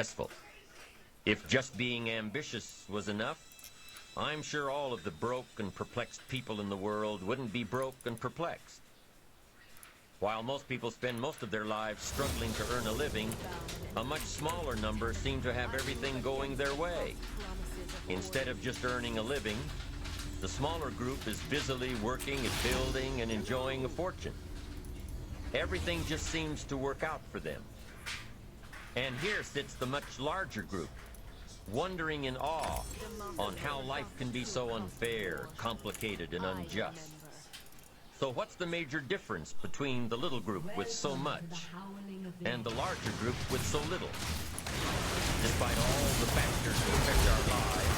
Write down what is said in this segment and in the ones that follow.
successful. If just being ambitious was enough, I'm sure all of the broke and perplexed people in the world wouldn't be broke and perplexed. While most people spend most of their lives struggling to earn a living, a much smaller number seem to have everything going their way. Instead of just earning a living, the smaller group is busily working at building and enjoying a fortune. Everything just seems to work out for them. And here sits the much larger group, wondering in awe on how life can be so unfair, complicated, and unjust. So what's the major difference between the little group with so much and the larger group with so little? Despite all the factors that affect our lives,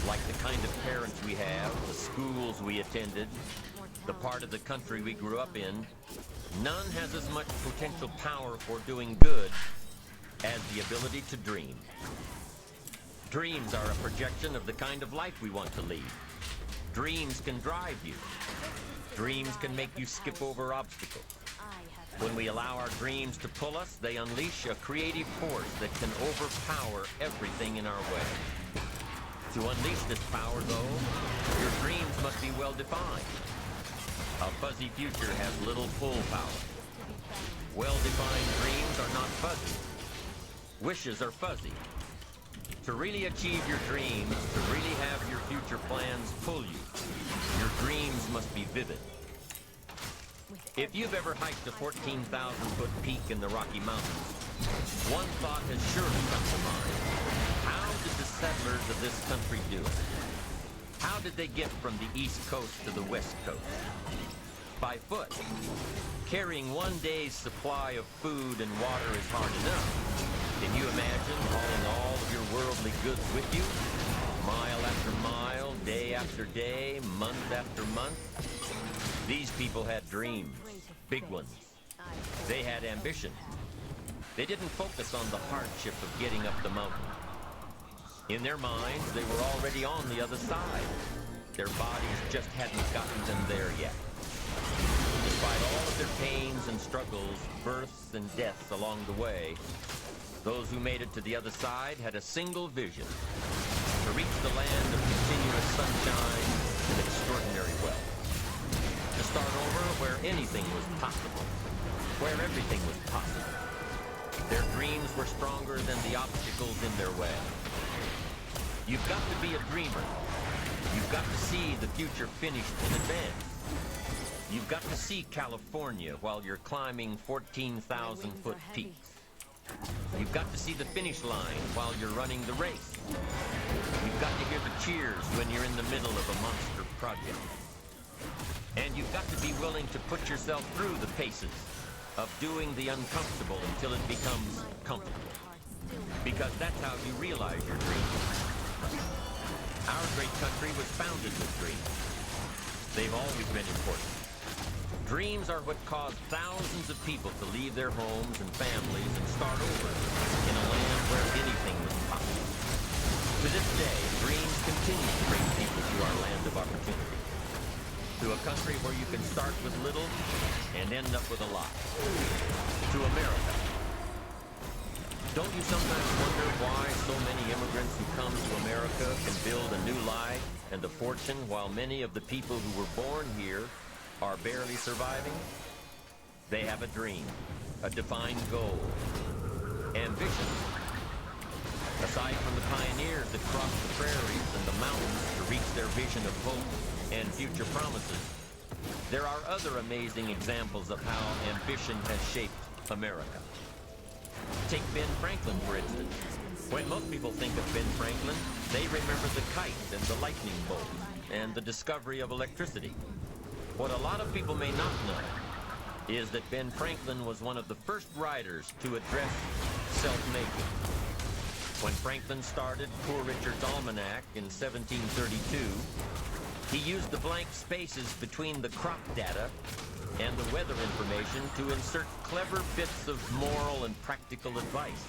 like the kind of parents we have, the schools we attended, the part of the country we grew up in, none has as much potential power for doing good as the ability to dream. Dreams are a projection of the kind of life we want to lead. Dreams can drive you. Dreams can make you skip over obstacles. When we allow our dreams to pull us, they unleash a creative force that can overpower everything in our way. To unleash this power, though, your dreams must be well defined. A fuzzy future has little pull power. Well-defined dreams are not fuzzy. Wishes are fuzzy. To really achieve your dreams, to really have your future plans pull you, your dreams must be vivid. If you've ever hiked a 14,000-foot peak in the Rocky Mountains, one thought has surely come to mind. How did the settlers of this country do it? How did they get from the East Coast to the West Coast? By foot. Carrying one day's supply of food and water is hard enough. Can you imagine hauling all of your worldly goods with you? Mile after mile, day after day, month after month? These people had dreams, big ones. They had ambition. They didn't focus on the hardship of getting up the mountain. In their minds, they were already on the other side. Their bodies just hadn't gotten them there yet. Despite all of their pains and struggles, births and deaths along the way, those who made it to the other side had a single vision: to reach the land of continuous sunshine and extraordinary wealth. To start over where anything was possible, where everything was possible. Their dreams were stronger than the obstacles in their way. You've got to be a dreamer. You've got to see the future finished in advance. You've got to see California while you're climbing 14,000-foot peaks. You've got to see the finish line while you're running the race. You've got to hear the cheers when you're in the middle of a monster project. And you've got to be willing to put yourself through the paces of doing the uncomfortable until it becomes comfortable. Because that's how you realize your dreams. Our great country was founded with dreams. They've always been important. Dreams are what caused thousands of people to leave their homes and families and start over in a land where anything was possible. To this day, dreams continue to bring people to our land of opportunity. To a country where you can start with little and end up with a lot. To America. Don't you sometimes wonder why so many immigrants who come to America can build a new life and a fortune while many of the people who were born here are barely surviving? They have a dream, a defined goal, ambition. Aside from the pioneers that crossed the prairies and the mountains to reach their vision of hope and future promises, there are other amazing examples of how ambition has shaped America. Take Ben Franklin, for instance. When most people think of Ben Franklin, they remember the kite and the lightning bolt and the discovery of electricity. What a lot of people may not know is that Ben Franklin was one of the first writers to address self-making. When Franklin started Poor Richard's Almanac in 1732, he used the blank spaces between the crop data and the weather information to insert clever bits of moral and practical advice.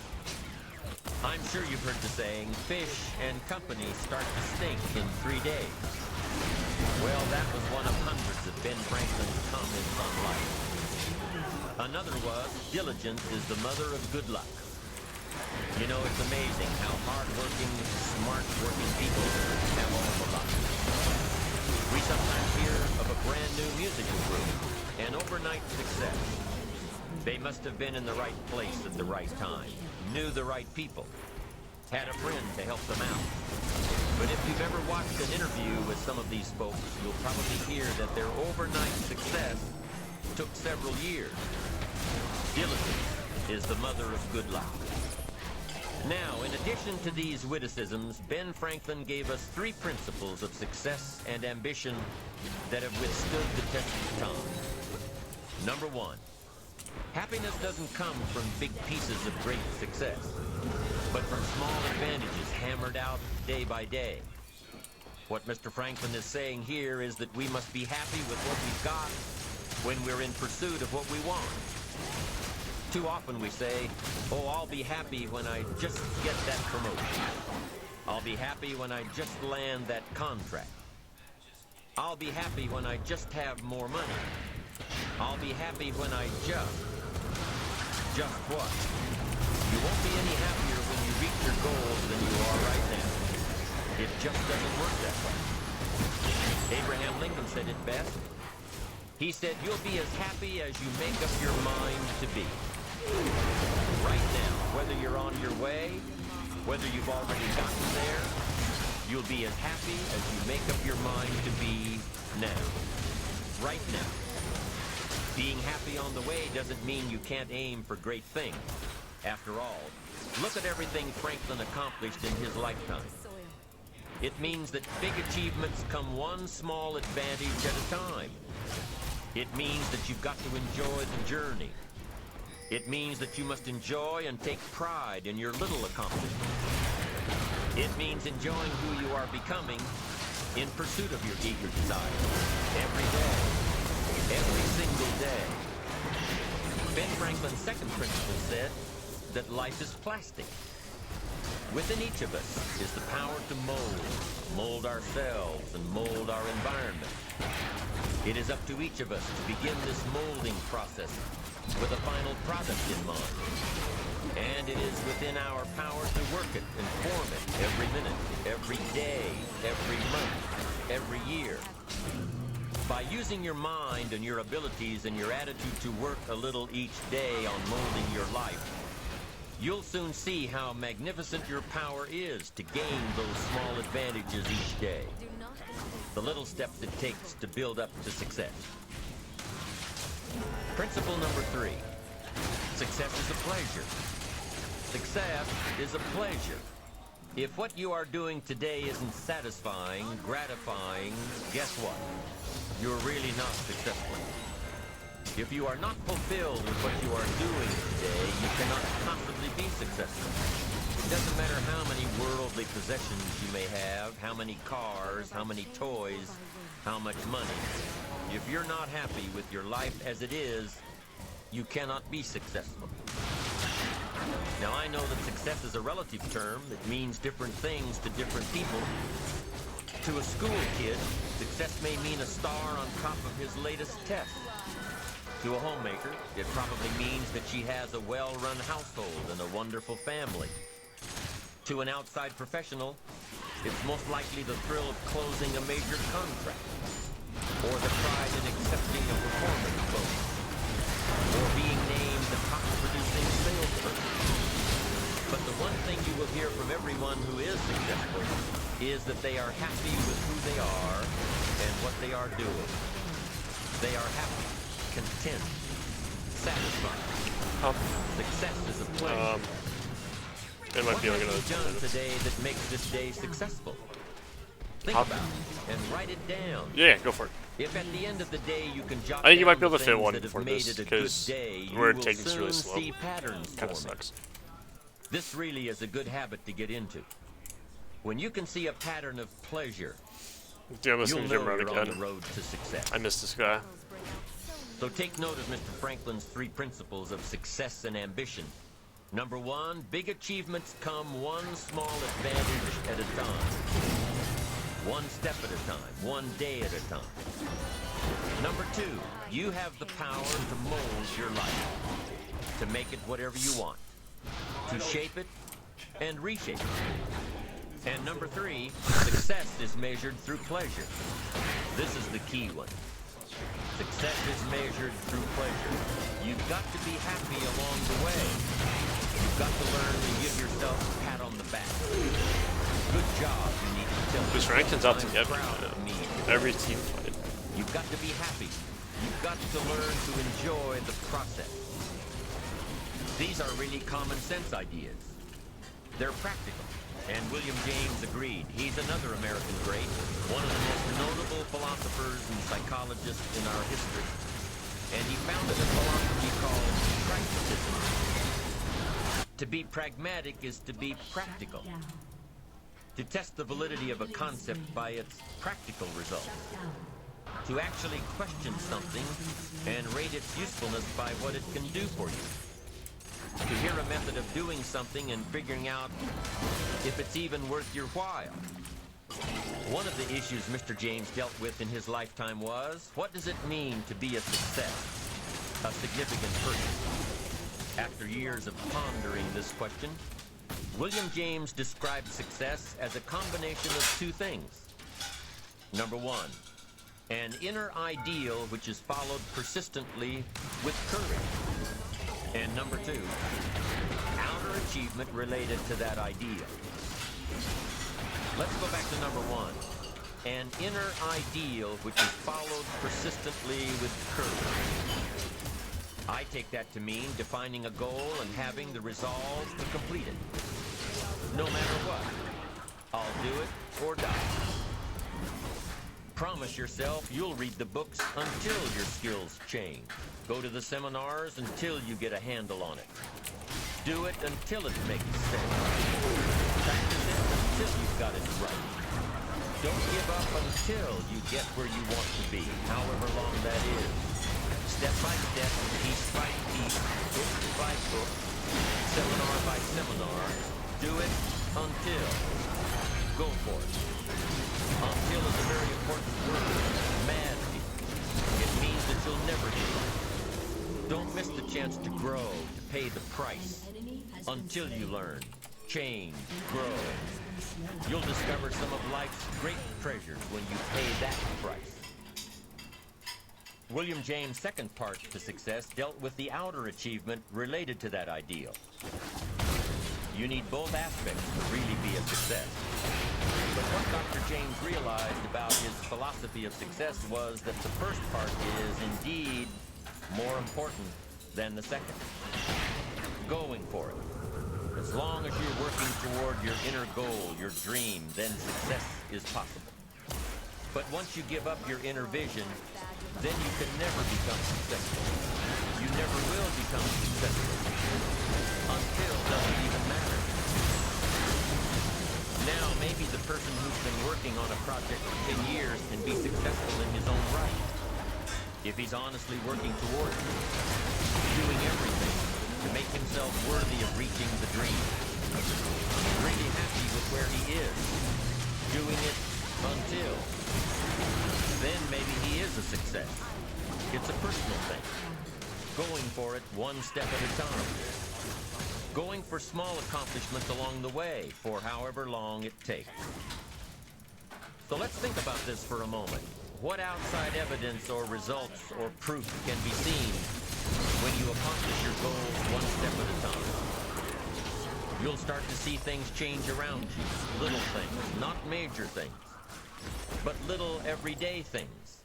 I'm sure you've heard the saying, fish and company start to stink in 3 days. Well, that was one of hundreds of Ben Franklin's comments on life. Another was, diligence is the mother of good luck. You know, it's amazing how hard-working, smart-working people have all the luck. We sometimes hear of a brand-new musical group, an overnight success. They must have been in the right place at the right time, knew the right people, had a friend to help them out. But if you've ever watched an interview with some of these folks, you'll probably hear that their overnight success took several years. Diligence is the mother of good luck. Now, in addition to these witticisms, Ben Franklin gave us 3 principles of success and ambition that have withstood the test of time. Number 1, happiness doesn't come from big pieces of great success, but from small advantages hammered out day by day. What Mr. Franklin is saying here is that we must be happy with what we've got when we're in pursuit of what we want. Too often we say, oh, I'll be happy when I just get that promotion. I'll be happy when I just land that contract. I'll be happy when I just have more money. I'll be happy when I just what? You won't be any happier when you reach your goals than you are right now. It just doesn't work that way. Abraham Lincoln said it best. He said, you'll be as happy as you make up your mind to be. Right now, whether you're on your way, whether you've already gotten there, you'll be as happy as you make up your mind to be now. Right now. Being happy on the way doesn't mean you can't aim for great things. After all, look at everything Franklin accomplished in his lifetime. It means that big achievements come one small advantage at a time. It means that you've got to enjoy the journey. It means that you must enjoy and take pride in your little accomplishments. It means enjoying who you are becoming in pursuit of your eager desires. Every day. Every single day. Ben Franklin's second principle said that life is plastic. Within each of us is the power to mold ourselves and mold our environment. It is up to each of us to begin this molding process with a final product in mind. And it is within our power to work it and form it every minute, every day, every month, every year. By using your mind and your abilities and your attitude to work a little each day on molding your life, you'll soon see how magnificent your power is to gain those small advantages each day. The little steps it takes to build up to success. Principle number 3. Success is a pleasure. Success is a pleasure. If what you are doing today isn't satisfying, gratifying, guess what? You're really not successful. If you are not fulfilled with what you are doing today, you cannot possibly be successful. It doesn't matter how many worldly possessions you may have, how many cars, how many toys, how much money. If you're not happy with your life as it is, you cannot be successful. Now, I know that success is a relative term that means different things to different people. To a school kid, success may mean a star on top of his latest test. To a homemaker, it probably means that she has a well-run household and a wonderful family. To an outside professional, it's most likely the thrill of closing a major contract, or the pride in accepting a performance bonus, or being named the top-producing salesperson. But the one thing you will hear from everyone who is successful is that they are happy with who they are and what they are doing. They are happy, content, satisfied. Success is a pleasure. It might be like another 10 minutes. Today that makes this day successful. Think about it and write it down. Yeah, go for it. If at the end of the day you can jot I think you down might be able to the fit things one that have for made this it a good because day, you we're will taking this really soon slow. see patterns Kind of forming. sucks. This really is a good habit to get into. When you can see a pattern of pleasure, Yeah, I'm you'll listening to Jim know Rohn you're on again. the road to success. I missed this guy. So take note of Mr. Franklin's 3 principles of success and ambition. Number 1, big achievements come one small advantage at a time. One step at a time, one day at a time. Number 2, you have the power to mold your life, to make it whatever you want, to shape it and reshape it. And number 3, success is measured through pleasure. This is the key one. Success is measured through pleasure. You've got to be happy along the way. You've got to learn to give yourself a pat on the back. Good job, you need to tell This yourself, rank turns out "I'm together, proud of me." every team fight. You've got to be happy. You've got to learn to enjoy the process. These are really common sense ideas. They're practical. And William James agreed. He's another American great, one of the most notable philosophers and psychologists in our history. And he founded a philosophy called pragmatism. To be pragmatic is to be practical. To test the validity of a concept by its practical results. To actually question something and rate its usefulness by what it can do for you. To hear a method of doing something and figuring out if it's even worth your while. One of the issues Mr. James dealt with in his lifetime was, what does it mean to be a success, a significant person? After years of pondering this question, William James described success as a combination of 2 things. Number 1, an inner ideal which is followed persistently with courage. And number 2, outer achievement related to that ideal. Let's go back to number 1. An inner ideal which is followed persistently with courage. I take that to mean defining a goal and having the resolve to complete it. No matter what, I'll do it or die. Promise yourself you'll read the books until your skills change. Go to the seminars until you get a handle on it. Do it until it makes sense. Practice it until you've got it right. Don't give up until you get where you want to be, however long that is. Step by step, piece by piece, book by book, seminar by seminar. Do it until. Go for it. Until is a very important word. Mad. It means that you'll never give up. Don't miss the chance to grow, to pay the price. Until you learn, change, grow. You'll discover some of life's great treasures when you pay that price. William James' second part to success dealt with the outer achievement related to that ideal. You need both aspects to really be a success. But what Dr. James realized about his philosophy of success was that the first part is indeed more important than the second. Going for it. As long as you're working toward your inner goal, your dream, then success is possible. But once you give up your inner vision, then you can never become successful. You never will become successful. Until doesn't even matter. Now, maybe the person who's been working on a project for 10 years can be successful in his own right. If he's honestly working towards it, doing everything to make himself worthy of reaching the dream. Really happy with where he is, doing it until. Then maybe he is a success. It's a personal thing. Going for it one step at a time. Going for small accomplishments along the way for however long it takes. So let's think about this for a moment. What outside evidence or results or proof can be seen when you accomplish your goals one step at a time? You'll start to see things change around you. Little things, not major things, but little everyday things.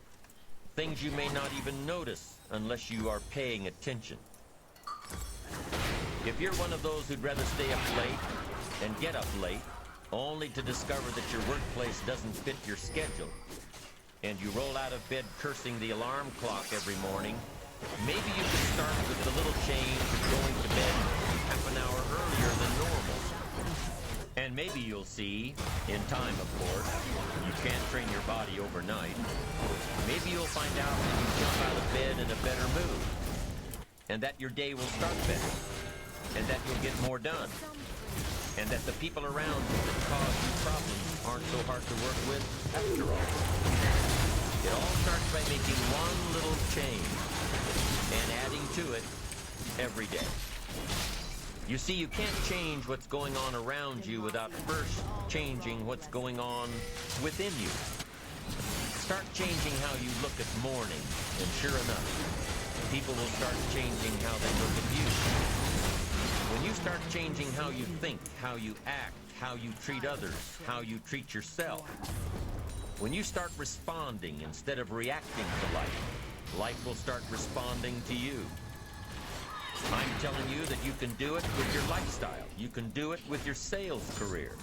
Things you may not even notice unless you are paying attention. If you're one of those who'd rather stay up late and get up late, only to discover that your workplace doesn't fit your schedule, and you roll out of bed cursing the alarm clock every morning, maybe you could start with the little change of going to bed half an hour earlier than normal. And maybe you'll see, in time of course, you can't train your body overnight, maybe you'll find out that you jump out of bed in a better mood, and that your day will start better, and that you'll get more done, and that the people around you that cause you problems aren't so hard to work with after all. It all starts by making one little change and adding to it every day. You see, you can't change what's going on around you without first changing what's going on within you. Start changing how you look at morning, and sure enough, people will start changing how they look at you. When you start changing how you think, how you act, how you treat others, how you treat yourself, when you start responding instead of reacting to life, life will start responding to you. I'm telling you that you can do it with your lifestyle. You can do it with your sales career.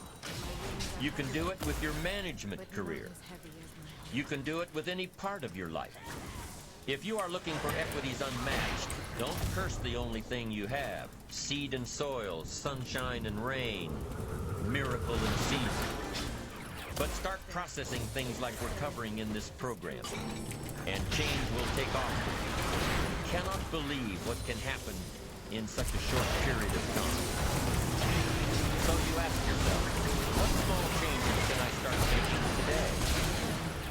You can do it with your management career. You can do it with any part of your life. If you are looking for equities unmatched, don't curse the only thing you have. Seed and soil, sunshine and rain, miracle and season. But start processing things like we're covering in this program, and change will take off. You cannot believe what can happen in such a short period of time. So you ask yourself, what small changes can I start making today?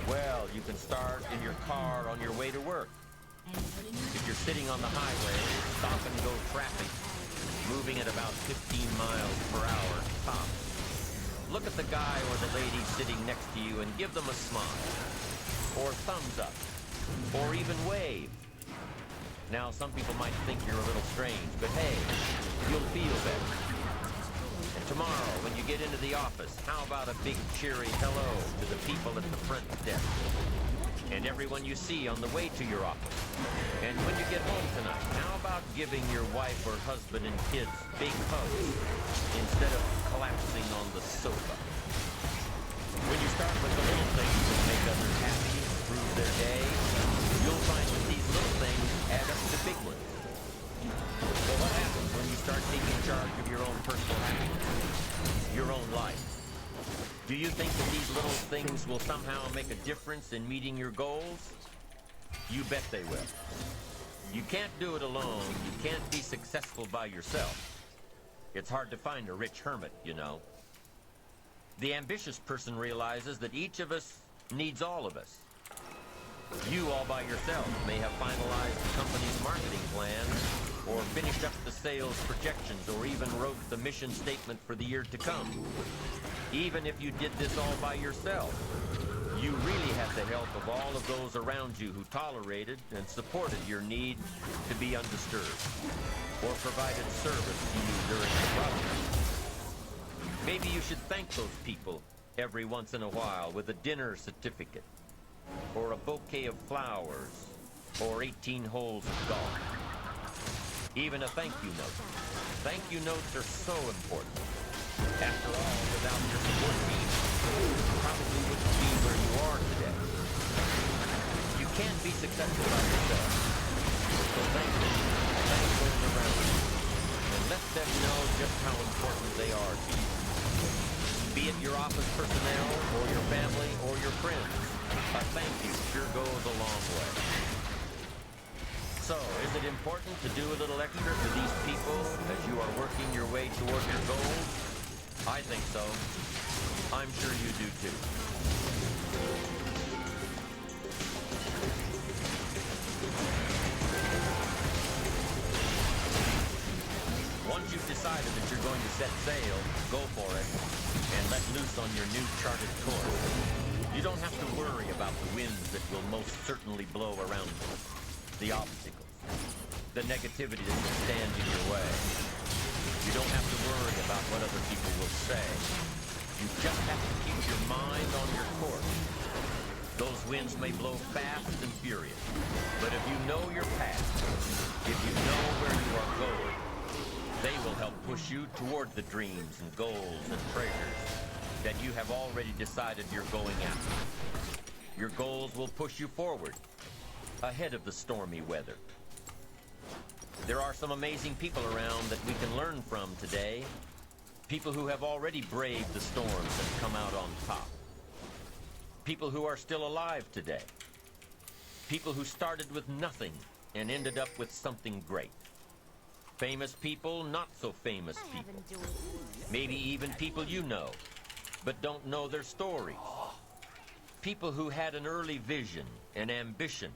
Well, you can start in your car on your way to work. If you're sitting on the highway, stop and go traffic, moving at about 15 miles per hour tops. Look at the guy or the lady sitting next to you and give them a smile, or thumbs up, or even wave. Now, some people might think you're a little strange, but hey, you'll feel better. And tomorrow, when you get into the office, how about a big cheery hello to the people at the front desk, and everyone you see on the way to your office? And when you get home tonight, how about giving your wife or husband and kids big hugs instead of collapsing on the sofa? When you start with the little things that make others happy, improve their day, you'll find that these little things add up to big ones. So what happens when you start taking charge of your own personal happiness, your own life? Do you think that these little things will somehow make a difference in meeting your goals? You bet they will. You can't do it alone. You can't be successful by yourself. It's hard to find a rich hermit, you know. The ambitious person realizes that each of us needs all of us. You all by yourself may have finalized the company's marketing plan, or finished up the sales projections, or even wrote the mission statement for the year to come. Even if you did this all by yourself, you really had the help of all of those around you who tolerated and supported your need to be undisturbed, or provided service to you during the process. Maybe you should thank those people every once in a while with a dinner certificate, or a bouquet of flowers, or 18 holes of golf. Even a thank you note. Thank you notes are so important. After all, without your support team, you probably wouldn't be where you are today. You can't be successful by yourself. So thank them, thank those around you, and let them know just how important they are to you. Be it your office personnel, or your family, or your friends, a thank you sure goes a long way. So, is it important to do a little extra for these people as you are working your way toward your goals? I think so. I'm sure you do too. Once you've decided that you're going to set sail, go for it, and let loose on your new charted course. You don't have to worry about the winds that will most certainly blow around you, the obstacles, the negativity that will stand in your way. You don't have to worry about what other people will say. You just have to keep your mind on your course. Those winds may blow fast and furious, but if you know your path, if you know where you are going, they will help push you toward the dreams and goals and treasures that you have already decided you're going after. Your goals will push you forward, ahead of the stormy weather. There are some amazing people around that we can learn from today. People who have already braved the storms and come out on top. People who are still alive today. People who started with nothing and ended up with something great. Famous people, not so famous people. Maybe even people you know, but don't know their stories. People who had an early vision and ambition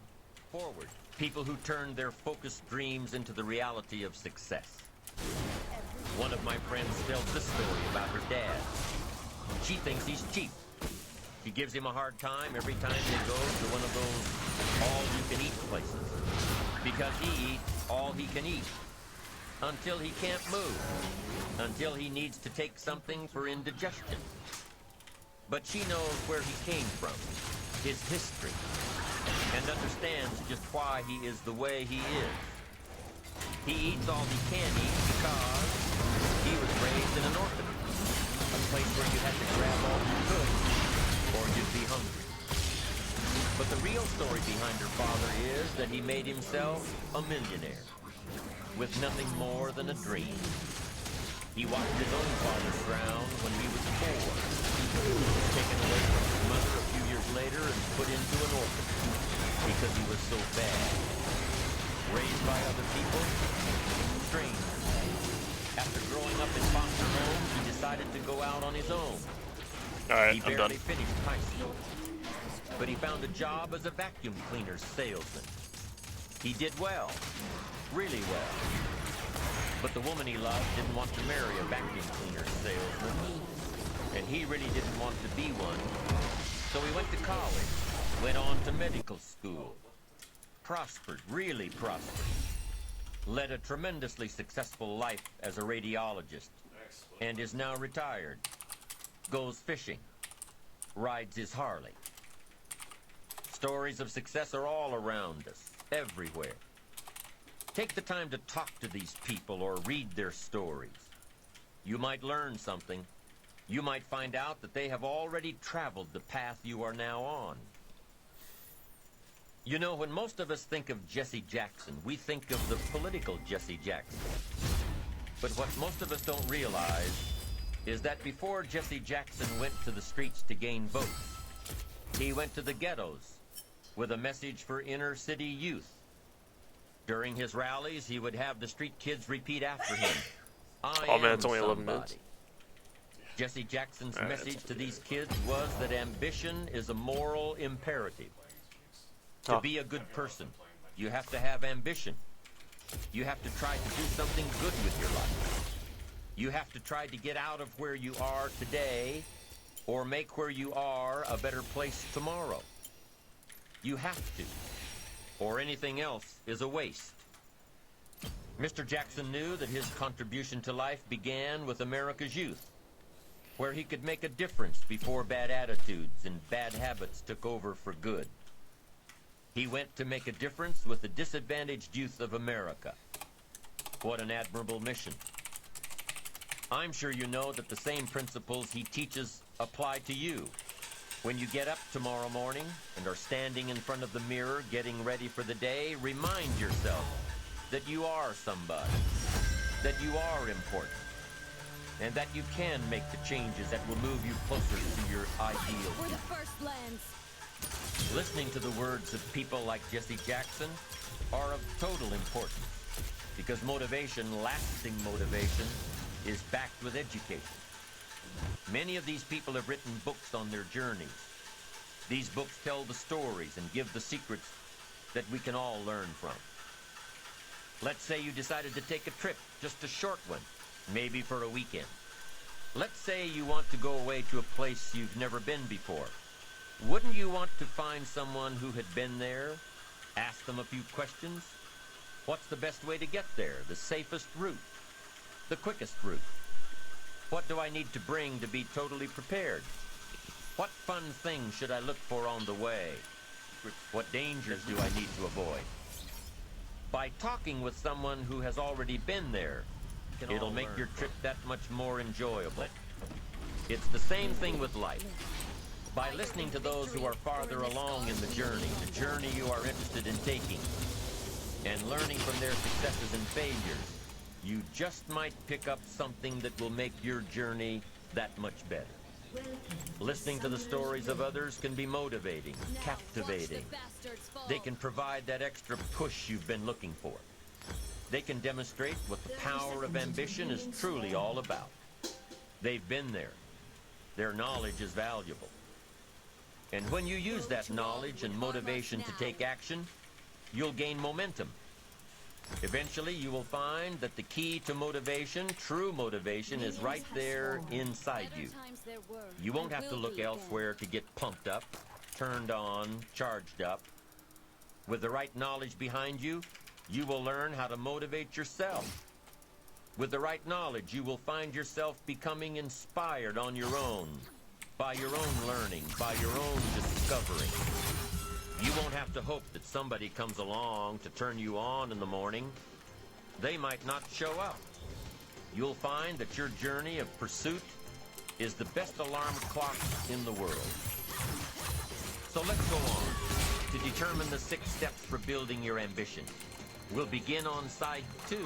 forward. People who turned their focused dreams into the reality of success. One of my friends tells this story about her dad. She thinks he's cheap. She gives him a hard time every time they go to one of those all-you-can-eat places. Because he eats all he can eat. Until he can't move. Until he needs to take something for indigestion. But she knows where he came from, his history, and understands just why he is the way he is. He eats all he can eat because he was raised in an orphanage, a place where you had to grab all you could, or you'd be hungry. But the real story behind her father is that he made himself a millionaire, with nothing more than a dream. He watched his own father drown when he was 4. He was taken away from his mother a few years later and put into an orphanage because he was so bad. Raised by other people, strangers. After growing up in foster homes, he decided to go out on his own. Alright, He I'm barely done. finished high school, but he found a job as a vacuum cleaner salesman. He did well, really well. But the woman he loved didn't want to marry a vacuum cleaner salesman, and he really didn't want to be one. So he went to college, went on to medical school, prospered, really prospered, led a tremendously successful life as a radiologist, and is now retired, goes fishing, rides his Harley. Stories of success are all around us, everywhere. Take the time to talk to these people or read their stories. You might learn something. You might find out that they have already traveled the path you are now on. You know, when most of us think of Jesse Jackson, we think of the political Jesse Jackson. But what most of us don't realize is that before Jesse Jackson went to the streets to gain votes, he went to the ghettos with a message for inner city youth. During his rallies, he would have the street kids repeat after him, Oh man, it's only 11 somebody. minutes. Jesse Jackson's Alright, message that's to these kids was that ambition is a moral imperative. To be a good person, you have to have ambition. You have to try to do something good with your life. You have to try to get out of where you are today or make where you are a better place tomorrow. You have to, or anything else is a waste. Mr. Jackson knew that his contribution to life began with America's youth, where he could make a difference before bad attitudes and bad habits took over for good. He went to make a difference with the disadvantaged youth of America. What an admirable mission. I'm sure you know that the same principles he teaches apply to you. When you get up tomorrow morning and are standing in front of the mirror getting ready for the day, remind yourself that you are somebody, that you are important, and that you can make the changes that will move you closer to your ideal. For the first lands. Listening to the words of people like Jesse Jackson are of total importance, because motivation, lasting motivation, is backed with education. Many of these people have written books on their journeys. These books tell the stories and give the secrets that we can all learn from. Let's say you decided to take a trip, just a short one, maybe for a weekend. Let's say you want to go away to a place you've never been before. Wouldn't you want to find someone who had been there, ask them a few questions? What's the best way to get there? The safest route? The quickest route? What do I need to bring to be totally prepared? What fun things should I look for on the way? What dangers do I need to avoid? By talking with someone who has already been there, it'll make your trip that much more enjoyable. It's the same thing with life. By listening to those who are farther along in the journey you are interested in taking, and learning from their successes and failures, you just might pick up something that will make your journey that much better. Listening to the stories of others can be motivating, captivating. They can provide that extra push you've been looking for. They can demonstrate what the power of ambition is truly all about. They've been there. Their knowledge is valuable. And when you use that knowledge and motivation to take action, you'll gain momentum. Eventually, you will find that the key to motivation, true motivation, is right there inside you. You won't have to look elsewhere to get pumped up, turned on, charged up. With the right knowledge behind you, you will learn how to motivate yourself. With the right knowledge, you will find yourself becoming inspired on your own, by your own learning, by your own discovering. You won't have to hope that somebody comes along to turn you on in the morning. They might not show up. You'll find that your journey of pursuit is the best alarm clock in the world. So let's go on to determine the 6 steps for building your ambition. We'll begin on side 2.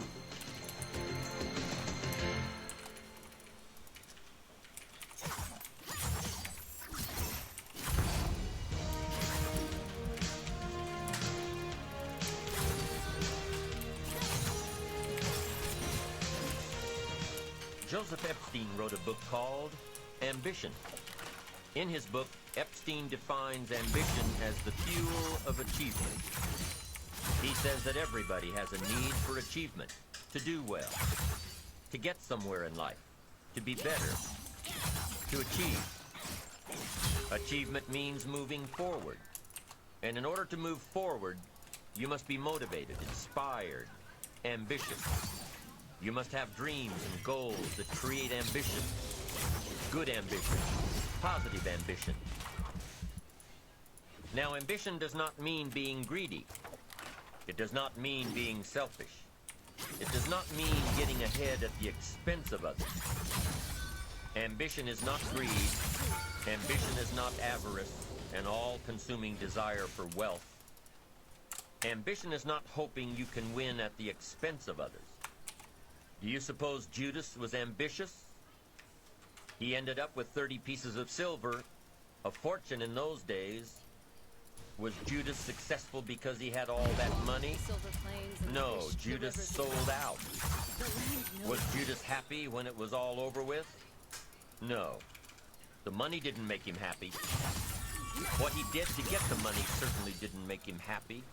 Joseph Epstein wrote a book called Ambition. In his book, Epstein defines ambition as the fuel of achievement. He says that everybody has a need for achievement, to do well, to get somewhere in life, to be better, to achieve. Achievement means moving forward. And in order to move forward, you must be motivated, inspired, ambitious. You must have dreams and goals that create ambition. Good ambition. Positive ambition. Now, ambition does not mean being greedy. It does not mean being selfish. It does not mean getting ahead at the expense of others. Ambition is not greed. Ambition is not avarice, an all-consuming desire for wealth. Ambition is not hoping you can win at the expense of others. Do you suppose Judas was ambitious? He ended up with 30 pieces of silver, a fortune in those days. Was Judas successful because he had all that money? No, Judas sold out. Was Judas happy when it was all over with? No. The money didn't make him happy. What he did to get the money certainly didn't make him happy.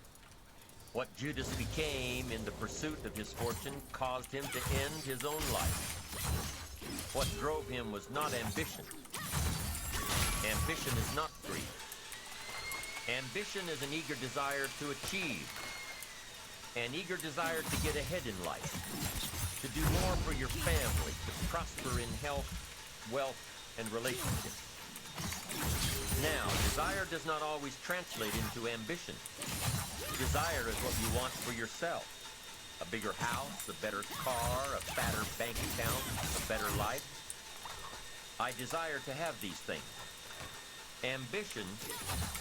What Judas became in the pursuit of his fortune caused him to end his own life. What drove him was not ambition. Ambition is not greed. Ambition is an eager desire to achieve, an eager desire to get ahead in life, to do more for your family, to prosper in health, wealth, and relationships. Now, desire does not always translate into ambition. Desire is what you want for yourself. A bigger house, a better car, a fatter bank account, a better life. I desire to have these things. Ambition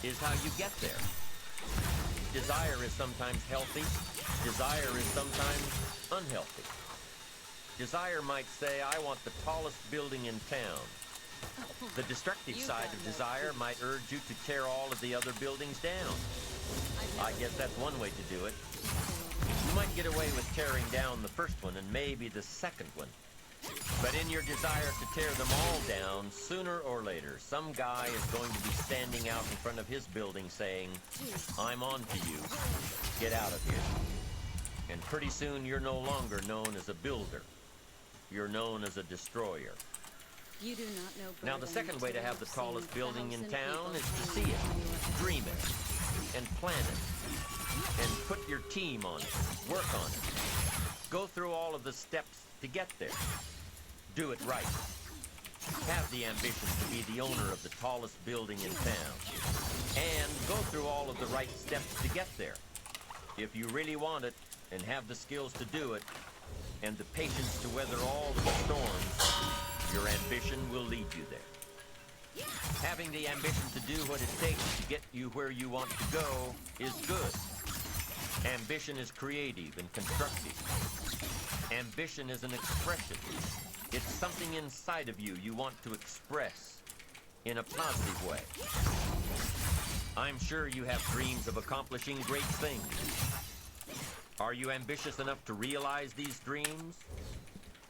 is how you get there. Desire is sometimes healthy. Desire is sometimes unhealthy. Desire might say, I want the tallest building in town. The destructive side of desire might urge you to tear all of the other buildings down. I guess that's one way to do it. You might get away with tearing down the first one and maybe the second one. But in your desire to tear them all down, sooner or later, some guy is going to be standing out in front of his building saying, I'm on to you. Get out of here. And pretty soon you're no longer known as a builder. You're known as a destroyer. You do not know. Now, the second way to have the tallest building in town is to see it, dream it, and plan it, and put your team on it, work on it. Go through all of the steps to get there. Do it right. Have the ambition to be the owner of the tallest building in town. And go through all of the right steps to get there. If you really want it, and have the skills to do it, and the patience to weather all of the storms, your ambition will lead you there. Having the ambition to do what it takes to get you where you want to go is good. Ambition is creative and constructive. Ambition is an expression. It's something inside of you want to express in a positive way. I'm sure you have dreams of accomplishing great things. Are you ambitious enough to realize these dreams?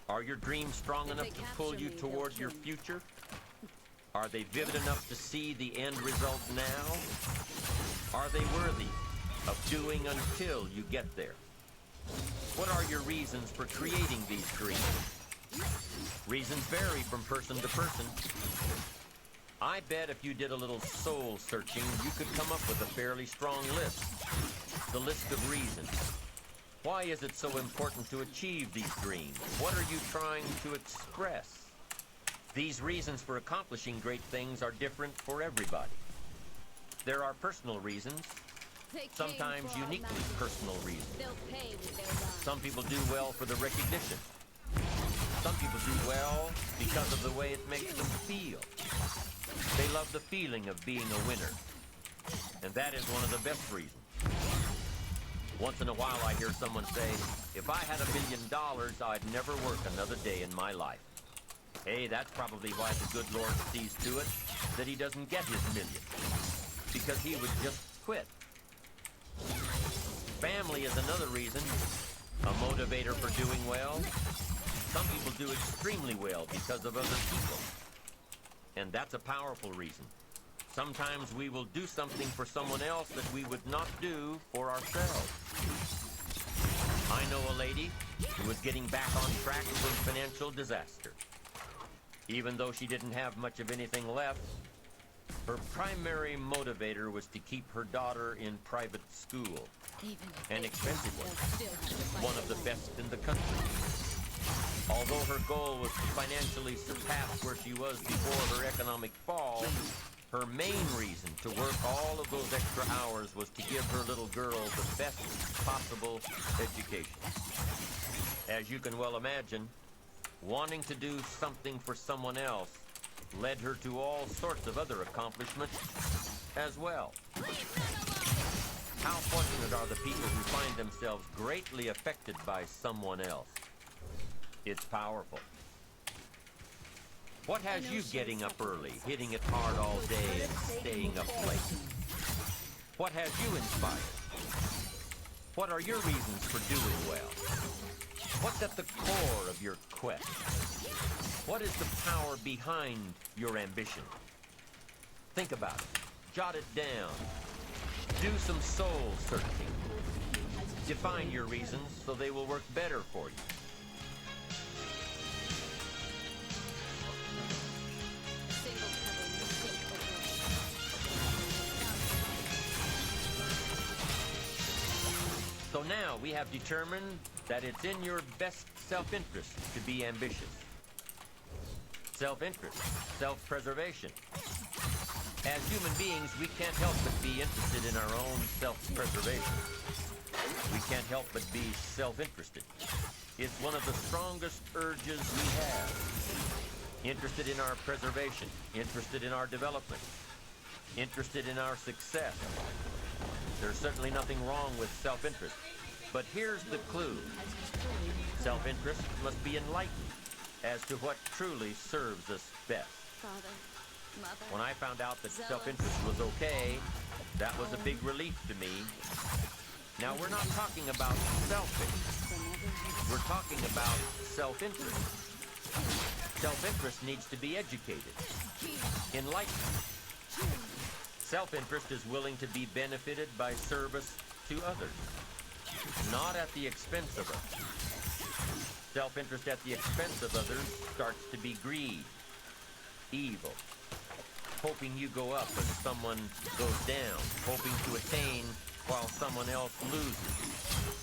Are your dreams strong enough to pull you toward your future? Are they vivid enough to see the end result now? Are they worthy of doing until you get there? What are your reasons for creating these dreams? Reasons vary from person to person. I bet if you did a little soul searching, you could come up with a fairly strong list. The list of reasons. Why is it so important to achieve these dreams? What are you trying to express? These reasons for accomplishing great things are different for everybody. There are personal reasons, sometimes uniquely personal reasons. Some people do well for the recognition. Some people do well because of the way it makes them feel. They love the feeling of being a winner. And that is one of the best reasons. Once in a while I hear someone say, if I had $1 million, I'd never work another day in my life. Hey, that's probably why the good Lord sees to it that he doesn't get his million. Because he would just quit. Family is another reason, a motivator for doing well. Some people do extremely well because of other people. And that's a powerful reason. Sometimes we will do something for someone else that we would not do for ourselves. I know a lady who was getting back on track from financial disaster. Even though she didn't have much of anything left, her primary motivator was to keep her daughter in private school, an expensive one of the best in the country. Although her goal was to financially surpass where she was before her economic fall, her main reason to work all of those extra hours was to give her little girl the best possible education. As you can well imagine, wanting to do something for someone else led her to all sorts of other accomplishments as well. How fortunate are the people who find themselves greatly affected by someone else? It's powerful. What has you getting up early, hitting it hard all day, and staying up late? What has you inspired? What are your reasons for doing well? What's at the core of your quest? What is the power behind your ambition? Think about it. Jot it down. Do some soul searching. Define your reasons so they will work better for you. So now we have determined that it's in your best self-interest to be ambitious. Self-interest, self-preservation. As human beings, we can't help but be interested in our own self-preservation. We can't help but be self-interested. It's one of the strongest urges we have. Interested in our preservation, interested in our development, interested in our success. There's certainly nothing wrong with self-interest. But here's the clue. Self-interest must be enlightened as to what truly serves us best. Father, Mother. When I found out that self-interest was okay, that was a big relief to me. Now, we're not talking about selfish. We're talking about self-interest. Self-interest needs to be educated, enlightened. Self-interest is willing to be benefited by service to others, not at the expense of others. Self-interest at the expense of others starts to be greed, evil, hoping you go up and someone goes down, hoping to attain while someone else loses.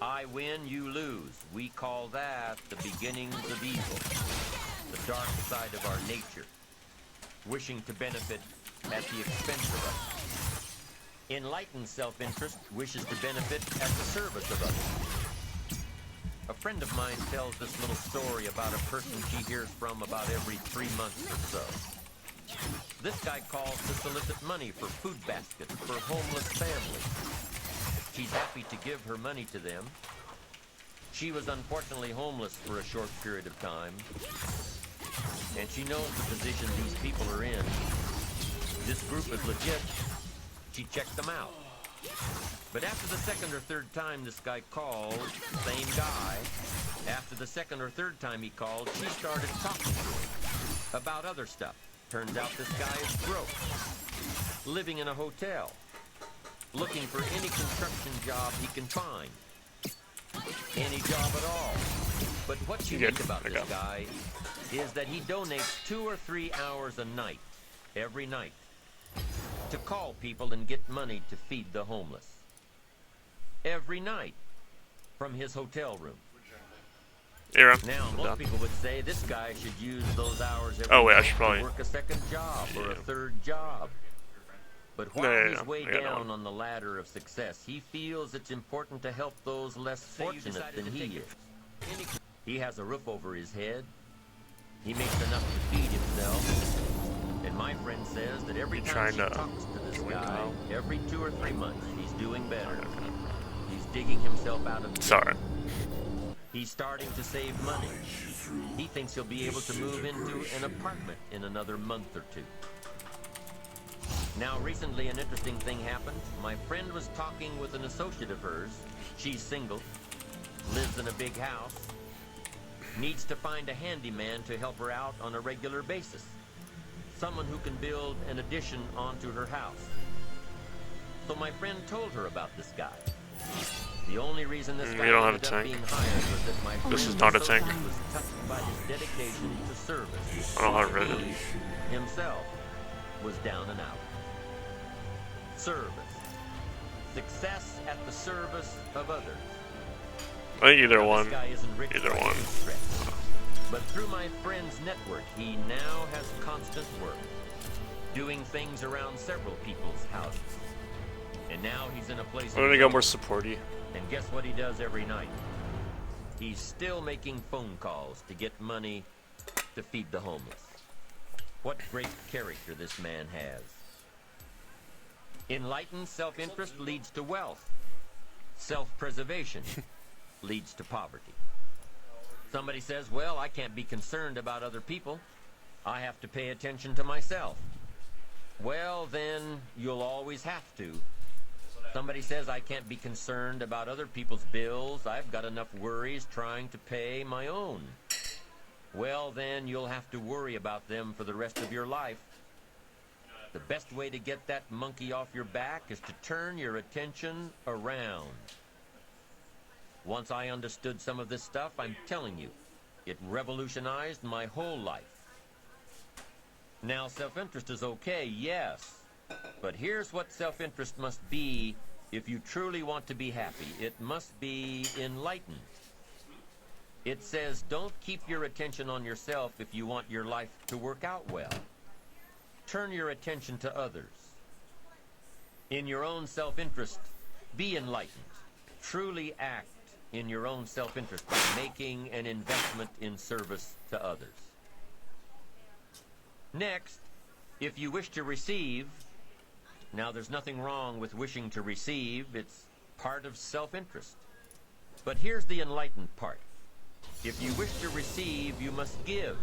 I win, you lose. We call that the beginnings of evil, the dark side of our nature, wishing to benefit at the expense of us. Enlightened self-interest wishes to benefit at the service of others. A friend of mine tells this little story about a person she hears from about every 3 months or so. This guy calls to solicit money for food baskets for homeless families. She's happy to give her money to them. She was unfortunately homeless for a short period of time, and she knows the position these people are in. This group is legit. She checked them out. But after the second or third time this guy called, same guy, after the second or third time he called, she started talking to him about other stuff. Turns out this guy is broke, living in a hotel, looking for any construction job he can find. any job at all. But what's You unique good? about Okay. this guy is that he donates 2 or 3 hours a night, every night, to call people and get money to feed the homeless. Every night, from his hotel room. Aram. Now, I'm most done. people would say this guy should use those hours every Oh, wait, I night should probably- to work a second job or a Yeah. third job. But while No, he's way I got that down one. on the ladder of success, he feels it's important to help those less fortunate than he is. He has a roof over his head. He makes enough to feed himself. And my friend says that every You time trying she to talks to this win guy, now? every 2 or 3 months, he's doing better. He's digging himself out of the Sorry. He's starting to save money. He thinks he'll be able to move into an apartment in another month or 2. Now, recently an interesting thing happened. My friend was talking with an associate of hers. She's single, lives in a big house, needs to find a handyman to help her out on a regular basis. Someone who can build an addition onto her house. So my friend told her about this guy. The only reason this guy you don't have ended a up tank. being hired was that my This friend's is not a tank. associate was touched by his dedication to service. I don't know how to read it. He himself was down and out. Service. Success at the service of others. I think either Now, one. this guy isn't rich Either by one. any stretch. But through my friend's network, he now has constant work, doing things around several people's houses. And now he's in a place. I'm gonna go more supporty. And guess what he does every night? He's still making phone calls to get money to feed the homeless. What great character this man has. Enlightened self-interest leads to wealth. Self-preservation leads to poverty. Somebody says, well, I can't be concerned about other people. I have to pay attention to myself. Well, then you'll always have to. Somebody says I can't be concerned about other people's bills. I've got enough worries trying to pay my own. Well, then you'll have to worry about them for the rest of your life. The best way to get that monkey off your back is to turn your attention around. Once I understood some of this stuff, I'm telling you, it revolutionized my whole life. Now, self-interest is okay, yes. But here's what self-interest must be if you truly want to be happy. It must be enlightened. It says, don't keep your attention on yourself if you want your life to work out well. Turn your attention to others. In your own self-interest, be enlightened. Truly act in your own self-interest by making an investment in service to others. Next, if you wish to receive, now there's nothing wrong with wishing to receive, it's part of self-interest. But here's the enlightened part. If you wish to receive, you must give.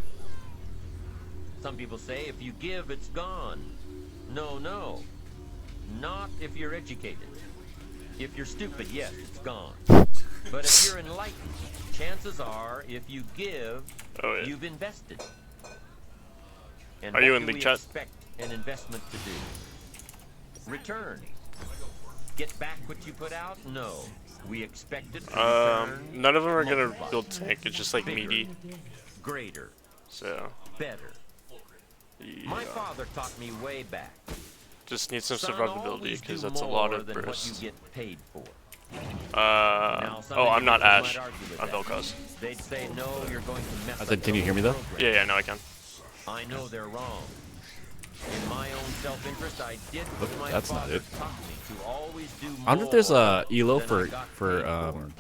Some people say if you give, it's gone. No, no. Not if you're educated. If you're stupid, yes, it's gone. But if you're enlightened, chances are, if you give, Oh, yeah. you've invested. And Are you what in do the we chat? expect an investment to do? Return. Get back what you put out? No. We expect it to return. None of them are gonna multiplied. build tank. It's just like Bigger, meaty. greater, So better. My father taught me way back. just need some Son, survivability always because do that's a lot more of than what you burst. get paid for. Oh, some I'm not individuals Ash. might argue with I'm that. Velcos. They'd say, no, you're going to mess I up said, the can you hear me whole though? program." Yeah, no, I can. I know they're wrong. In my own self-interest, I did what my That's not father it. taught me to always do more. I wonder if there's a ELO than I for got for paid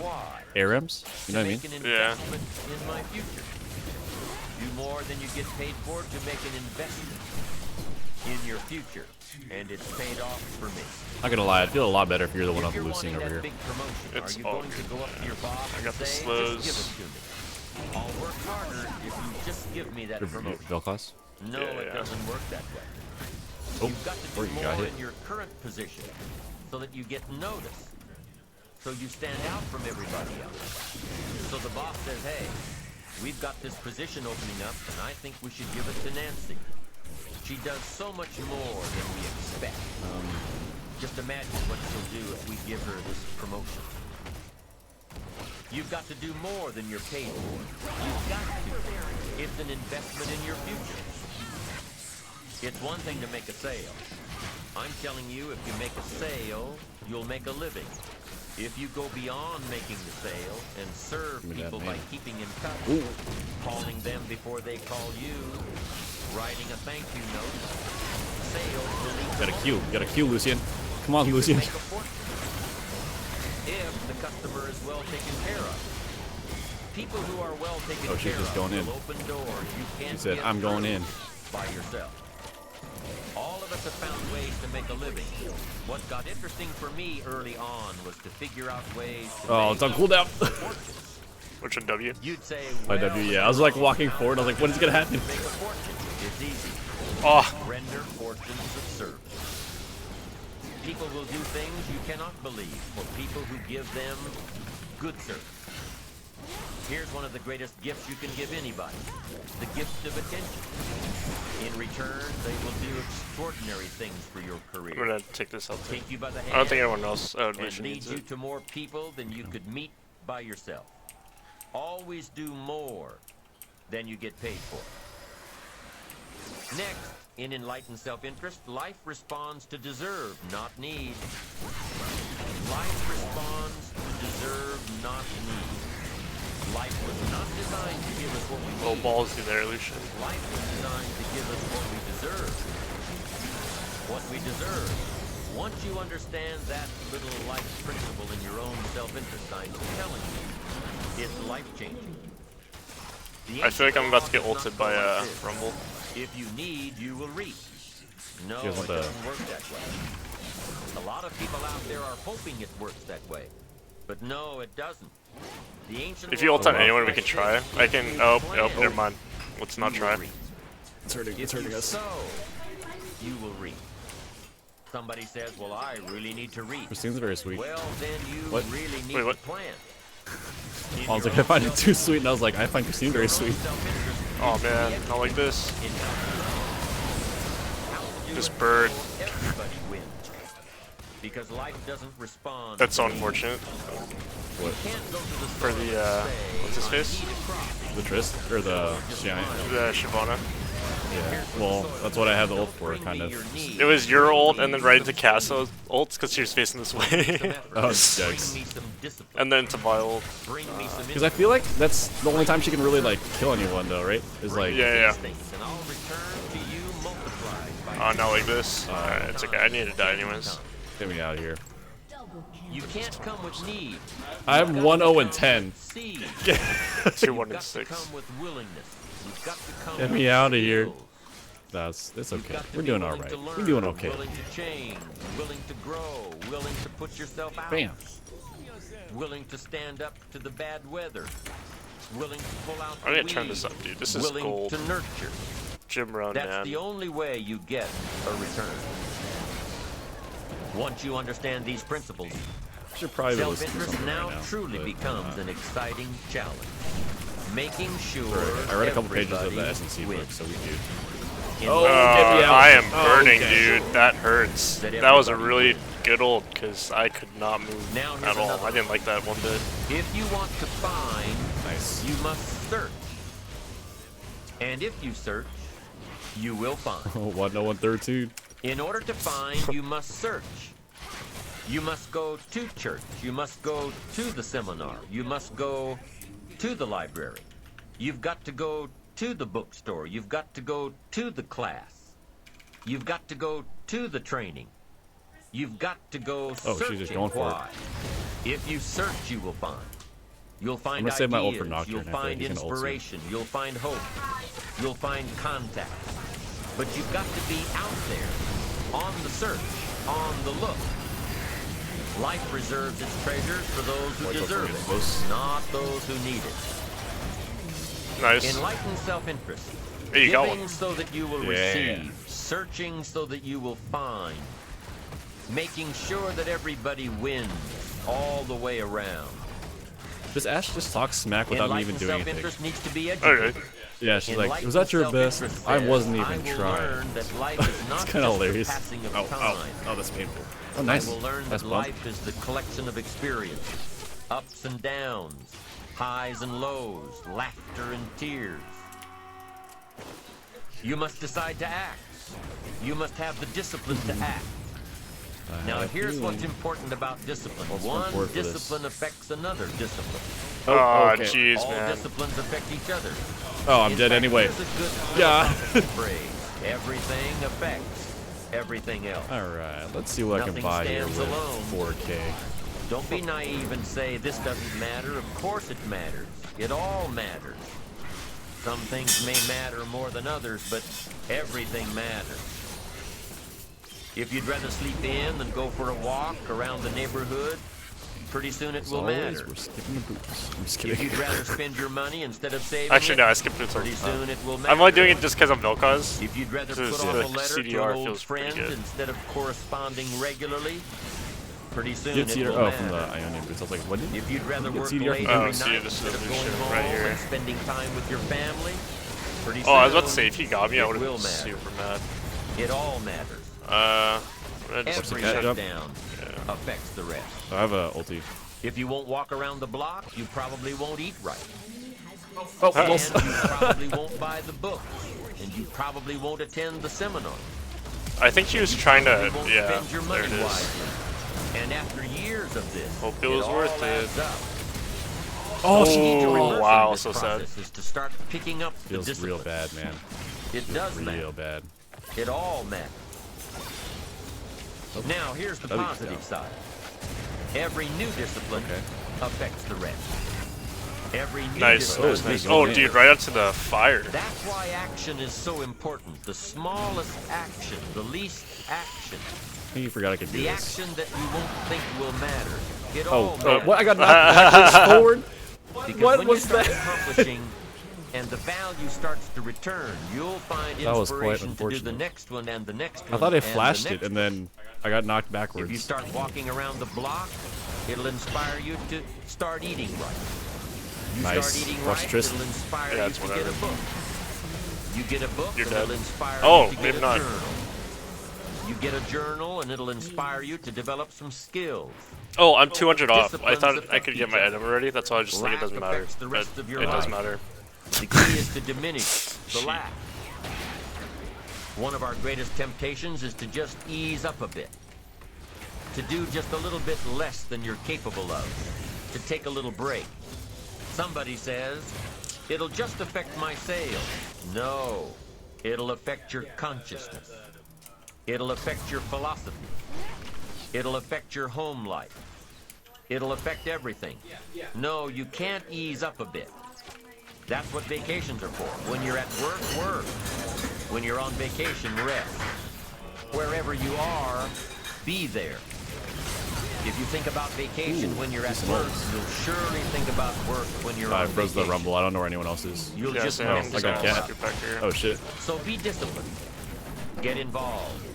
Why? Arams. You know what I mean? Make an Yeah. investment in my future. Do more than you get paid for to make an investment in your future, and it's paid off for me. Not gonna lie, I'd feel a lot better if you're the one If I'm you're losing wanting over that here. big promotion, It's are you all going to go up to your boss I and got the say, slows. just give it to me? I'll work harder if you just give me that promotion. Velcos. No, Yeah, it yeah. doesn't work that way. Oh, You've got to or do you got more hit. in your current position so that you get noticed. So you stand out from everybody else. So the boss says, hey, we've got this position opening up, and I think we should give it to Nancy. She does so much more than we expect. Just imagine what she'll do if we give her this promotion. You've got to do more than you're paid for. You've got to. It's an investment in your future. It's one thing to make a sale. I'm telling you, if you make a sale, you'll make a living. If you go beyond making the sale and serve people by keeping in touch, calling them before they call you, writing a thank you note, sales will lead to more. Got a Q, Lucian. Come on, Lucian. Make a fortune. If the customer is well taken care of. People who are well taken Oh, she's care just of going in. will open doors you can't She said, get "I'm going through in." by yourself. All of us have found ways to make a living. What got interesting for me early on was to figure out ways to Oh, make it's on cooldown. fortunes. Which one, W? You'd say, By well, W, yeah. I was like walking forward. I was like, what is gonna happen? make a fortune. It's easy. Oh, Render fortunes of service. People will do things you cannot believe for people who give them good service. Here's one of the greatest gifts you can give anybody, the gift of attention. In return, they will do extraordinary things for your I'm career. gonna take this out too. Take you by the hand I don't think anyone else and Lucian lead needs you it. to more people than you could meet by yourself. Always do more than you get paid for. Next, in enlightened self-interest, life responds to deserve, not need. Life responds to deserve, not need. Life was not designed to give us what we Little need. ballsy there, Lucian. Life was designed to give us what we deserve. What we deserve. Once you understand that little life principle in your own self-interest, I'm telling you, it's life-changing. I feel like I'm about to get ulted by Rumble. If you need, you will reap. No, You it guys want the- doesn't work that way. A lot of people out there are hoping it works that way. But no, it doesn't. The ancient If you ult on world anyone, we was can like try. this. I can. Oh, Plan. never mind. Let's not You will try. reap. It's hurting If you us. sow, you will reap. Somebody says, well, I really need to reap. Christine's very sweet. Well, then you What? really need Wait, what? to plan. I was like, I find it too sweet, and I was like, I find Christine very sweet. Oh man, not like this. This bird. Everybody wins. Because life doesn't respond. That's so to unfortunate. You can't go to the For store the, and say, what's his "I face? need a crop." The Trist or the Giant. The Shyvana. Yeah. Well, that's what I have the ult for, kind of. It was your ult and then right into Casso's ults because she was facing this way. Oh, yikes. And then to my ult. Because I feel like that's the only time she can really like kill anyone, though, right? Is like, Yeah. And I'll return to you multiplied by Oh, not like this. Alright, it's okay. I need to die anyways. get me out of here. You can't come with need. I'm 1-0 and 10. See. 2-1 and Got to 6. come with willingness. You've got to come Get with me out of here. skills. It's You've okay. got to We're be doing all willing right. to learn, We're doing okay. Willing to change, willing to grow, willing to put yourself out. Bam. Willing to stand up to the bad weather. Willing to pull out the I'm gonna turn weeds. this up, dude. This is Willing gold. to nurture. Jim Rohn, That's man. the only way you get a return. Once you understand these principles, Should probably be listening to self-interest something now right now. truly but, becomes an exciting challenge. Making sure I read a couple pages of the everybody S&C book, wins. so we do. In Oh, life, get me out. I am Oh, burning, okay. dude. That hurts. That That was a everybody really wins. good ult because I could not move Now here's at all. another I didn't like that one bit. If you want to find, Nice. you must search. And if you search, you will find. 1-0-1-13. In order to find, you must search. You must go to church. You must go to the seminar. You must go to the library. You've got to go to the bookstore. You've got to go to the class. You've got to go to the training. You've got to go Oh, she's searching. just going for it. Why? If you search, you will find. You'll find gonna save my ult ideas. for Nocturne. You'll I feel like find he's gonna ult soon. inspiration. You'll find hope. You'll find contacts. But you've got to be out there, on the search, on the look. Life reserves its treasures for those who Like what's deserve getting it, close. not those who need it. Nice. Enlightened self-interest. Hey, you got Giving one. so that you will Yeah. receive. Searching so that you will find. Making sure that everybody wins all the way around. Does Ash just talk smack without me even Enlightened doing anything? self-interest needs to be educated. Okay. Yeah, she's like, Enlightened was that your best? self-interest I says, wasn't I even will trying. learn that life is not It's kind of just the hilarious. passing of Oh, time. oh, that's painful. Oh, nice. I will learn That's that bump. life is the collection of experience. ups and downs, highs and lows, laughter and tears. You must decide to act. You must have the discipline to act. Now here's what's important about discipline. One discipline affects another discipline. Oh, okay. jeez, All man. disciplines affect each other. Oh, I'm In dead fact, anyway. here's a good Yeah. philosophical phrase. Everything affects everything else. Alright, let's see what I can Nothing buy here stands with alone. 4K. Don't be naive and say this doesn't matter. Of course it matters. It all matters. Some things may matter more than others, but everything matters. If you'd rather sleep in than go for a walk around the neighborhood, pretty soon it As will always, matter. we're skipping the boots. I'm just If kidding. you'd rather spend your money instead of saving Actually, it, no, I skipped it. pretty soon it will matter. I'm only doing it just because I'm Vilcaz. If you'd rather This put is off the a letter to CDR an old feels pretty friend good. instead of corresponding regularly, pretty soon Get it CDR. will Oh, from the matter. Ionian boots. I was like, what did you? If you'd rather Get work CDR late from every Oh, see, night this is instead of the going shit home right here. and spending time with your family, pretty Oh, I was soon about to say, if he got me, I it would have will been matter. super mad. It all matters. Every cat jump? shutdown affects the rest. I have a ulti. If you won't walk around the block, you probably won't eat right. Oh, And almost. you probably won't buy the book. And you probably won't attend the seminar. I think she was trying to, You won't yeah, spend your there money it is. wisely. And after years of this, Hope it was all worth it. adds up. Oh, The key to Oh, reversing wow, this so sad. process is to start picking up the feels discipline. real bad, man. It does Real matter. bad. It all matters. Now, here's the That'd be positive down. side. Every new discipline Okay. affects the rest. Every new Nice, discipline nice, nice. makes go Oh, in. dude, right onto the fire. That's why action is so important. The smallest action, the least action, I think you forgot I could do the this. action that you won't think will matter. It Oh, all matters. what? I got knocked backwards forward? Because what when was you start that? accomplishing and the value starts to return, you'll find That was quite inspiration to do the unfortunate. next one and the next one. I thought I and the flashed it next and then I got knocked If backwards. you start walking around the block, it'll inspire you to start eating right. You Nice. start eating Watch right, Tristan. it'll inspire Yeah, you it's to get whatever. a book. You get a book, You're and dead. it'll inspire Oh, you to get maybe a not. journal. You get a journal, and it'll inspire you to develop some skills. Oh, I'm 200 off. I Disciplines thought I affect could get each my other. item already. That's why I just think it Lack doesn't matter. affects the But rest of your it does life. matter. The key is to diminish the Shit. lack. One of our greatest temptations is to just ease up a bit. To do just a little bit less than you're capable of. To take a little break. Somebody says, it'll just affect my sales. No, it'll affect your consciousness. It'll affect your philosophy. It'll affect your home life. It'll affect everything. No, you can't ease up a bit. That's what vacations are for. When you're at work, work. When you're on vacation, rest. Wherever you are, be there. If you think about vacation when you're at work, you'll surely think about work when you're I on froze the vacation. rumble. I don't know where anyone else is. You'll Yeah, just Sam, know. I got cat. Get back here. Oh shit. So be disciplined. Get involved.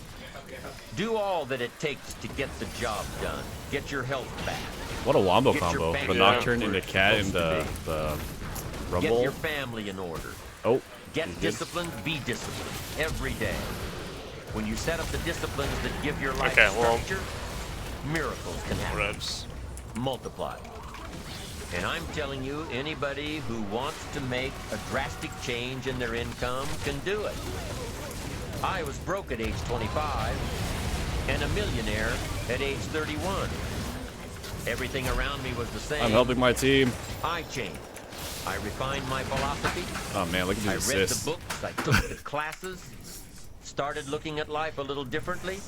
Do all that it takes to get the job done. Get your health back. What a wombo Get your combo. bank The account Nocturne where into it's cat and supposed to the Get rumble. your family in order. Oh. Get he's good. disciplined, be disciplined. Every day. When you set up the disciplines that give your life Okay, well- structure, miracles can happen. Reds. Multiply. And I'm telling you, anybody who wants to make a drastic change in their income can do it. I was broke at age 25 and a millionaire at age 31. Everything around me was the same. I'm helping my team. I changed. I refined my philosophy. Oh man, look at I these read the assists. books. I took the classes. Started looking at life a little differently.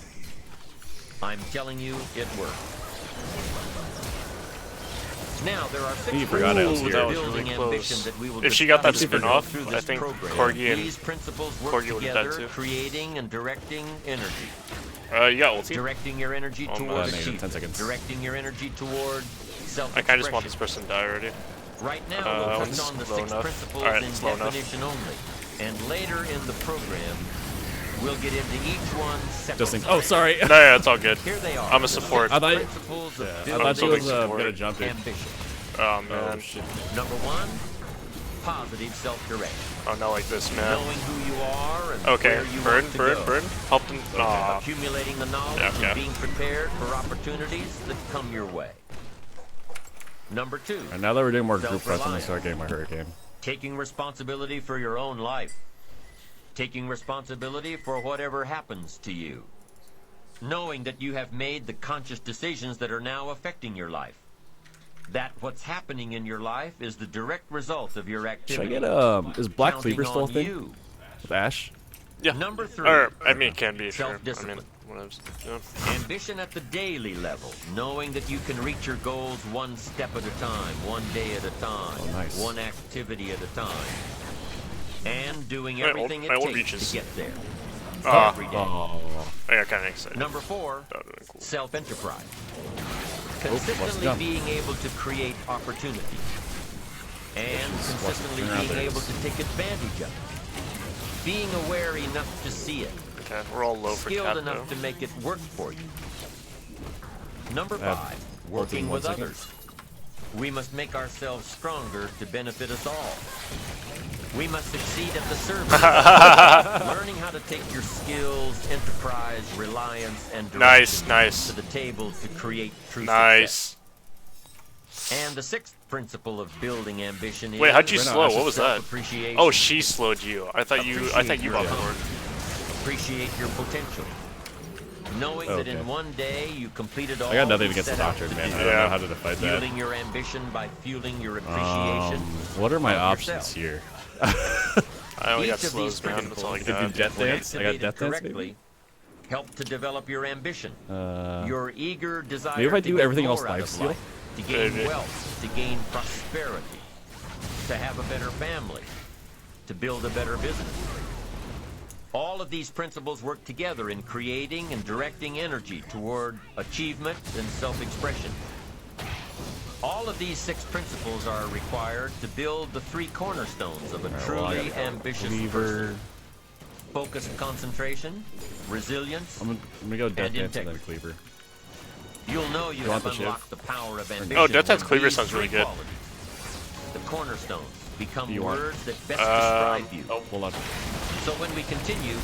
I'm telling you, it worked. Now, there are six He forgot I was rules here. of That was building really close. ambition that we will If she got that discuss spin-off, through I this think program. Corgi and These principles work Corgi would've died together, too. creating and directing energy. You got ulti? Directing your energy Oh, toward man. Negative 10 achievement. seconds. Directing your energy toward self-expression. I kind of just want this person to die already. Right now, when we'll it's touch on the low 6 enough. principles Alright, in it's low enough. definition only. And later in the program, we'll get into each one separately. Just think. Oh, sorry. No, yeah, it's all good. Here they are. I'm a the support. I thought- principles of I building thought she so was big support. gonna jump it. ambition. Oh, Oh man. shit. Number 1, positive self-direction. Oh, not like this, man. Knowing who you are and Okay, where you burn, want to burn, go. burn. Help them. Aw. Accumulating the knowledge Yeah, okay. and being prepared for opportunities that come your way. Number 2, And now that we're doing more group fights, I'm gonna Self-reliance. start getting my hurricane. taking responsibility for your own life. Taking responsibility for whatever happens to you. Knowing that you have made the conscious decisions that are now affecting your life. That what's happening in your life is the direct result of your Should I activity. get is Black Counting Cleaver still a on thing you. with Ash? Yeah. Number 3, Or, I mean, it can be, sure. I mean, Self-discipline. whatever. Yeah. ambition at the daily level, knowing that you can reach your goals one step at a time, one day at a time, Oh, nice. one activity at a time, and doing My old- everything my it old takes reaches. to get there. Ah. Every day. Oh, I got kind of excited. Number 4, That would've been cool. self-enterprise. what's Consistently done? being able to create opportunity. And consistently turn around being there. able to take advantage of it. Being aware enough to see it. Okay, we're all low for Skilled cat, enough though. to make it work for you. Number I have 5, both in working 1 with second. others. We must make ourselves stronger to benefit us all. We must succeed at the service. Learning how to take your skills, enterprise, reliance, and Nice, direction nice. to the table to create true Nice. success. And the 6th principle of building ambition is Wait, how'd you Right now, slow? Ash What is was that? self-appreciation. Oh, she slowed you. I thought you got Appreciate bored. Appreciate your potential. Knowing that in Okay. one day you completed all I got nothing you against the set out doctrine, to man. do. I don't Yeah. know how to fight that. Fueling your ambition by fueling your appreciation. What are my of options yourself. here? I only got Each of slows, these man. That's all I principles, Did you got. jet when dance? I got activated death dance, correctly, maybe? help to develop your ambition. Your eager desire Maybe if I to do get everything more else out life of steal? life, to gain Maybe. wealth, to gain prosperity, to have a better family, to build a better business. All of these principles work together in creating and directing energy toward achievement and self-expression. All of these 6 principles are required to build the 3 cornerstones of a Well, I truly got ambitious Cleaver. person. Focused concentration, resilience. I'm gonna go death And dance and then integrity. Cleaver. You'll know you You want have the shiv? unlocked the power of ambition. Oh, Death Dance when Cleaver these sounds really 3 good. qualities, the cornerstones, become You want- words that best describe you. Oh, hold on. So when we continue,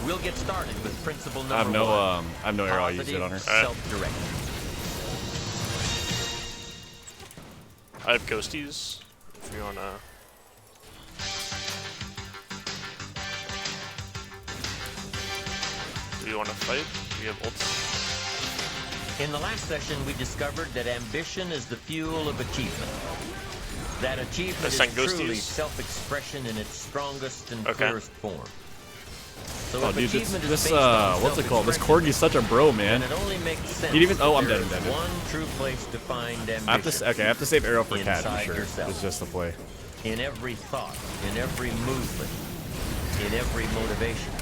we'll get started with principle number I have no 1. I have no arrow. I used it on her. Self-direction. I have ghosties. If you wanna. Do you wanna fight? Do you have ults? In the last session, we discovered that ambition is the fuel of achievement. That achievement is sent truly ghosties? self-expression in its strongest and Okay. clearest form. So Oh, if dude, achievement is this based on what's it called? This self-expression, Corgi's such a bro, man. then it only makes sense. He'd even- oh, I'm that dead, I'm there dead. is one true place to find ambition. I have to okay. I have to save arrow for cat for Inside sure. yourself. It's just the play. In every thought, in every movement, in every motivation.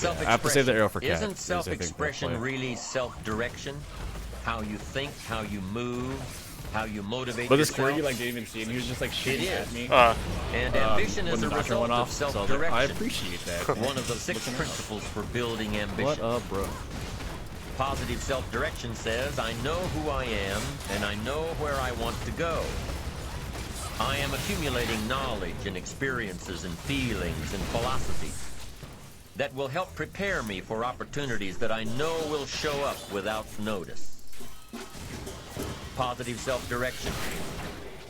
I have to save the arrow for cat, Isn't because I think that's self-expression play. really self-direction? How you think, how you move, how you motivate But this yourself? Corgi like didn't even see him. He was just like shooting It at is. me. And ambition when is the a doctor result went of off, so I was like, self-direction. I appreciate that. One of the 6 principles for building ambition. What up, bro? Positive self-direction says, I know who I am, and I know where I want to go. I am accumulating knowledge and experiences and feelings and philosophies that will help prepare me for opportunities that I know will show up without notice. Positive self-direction.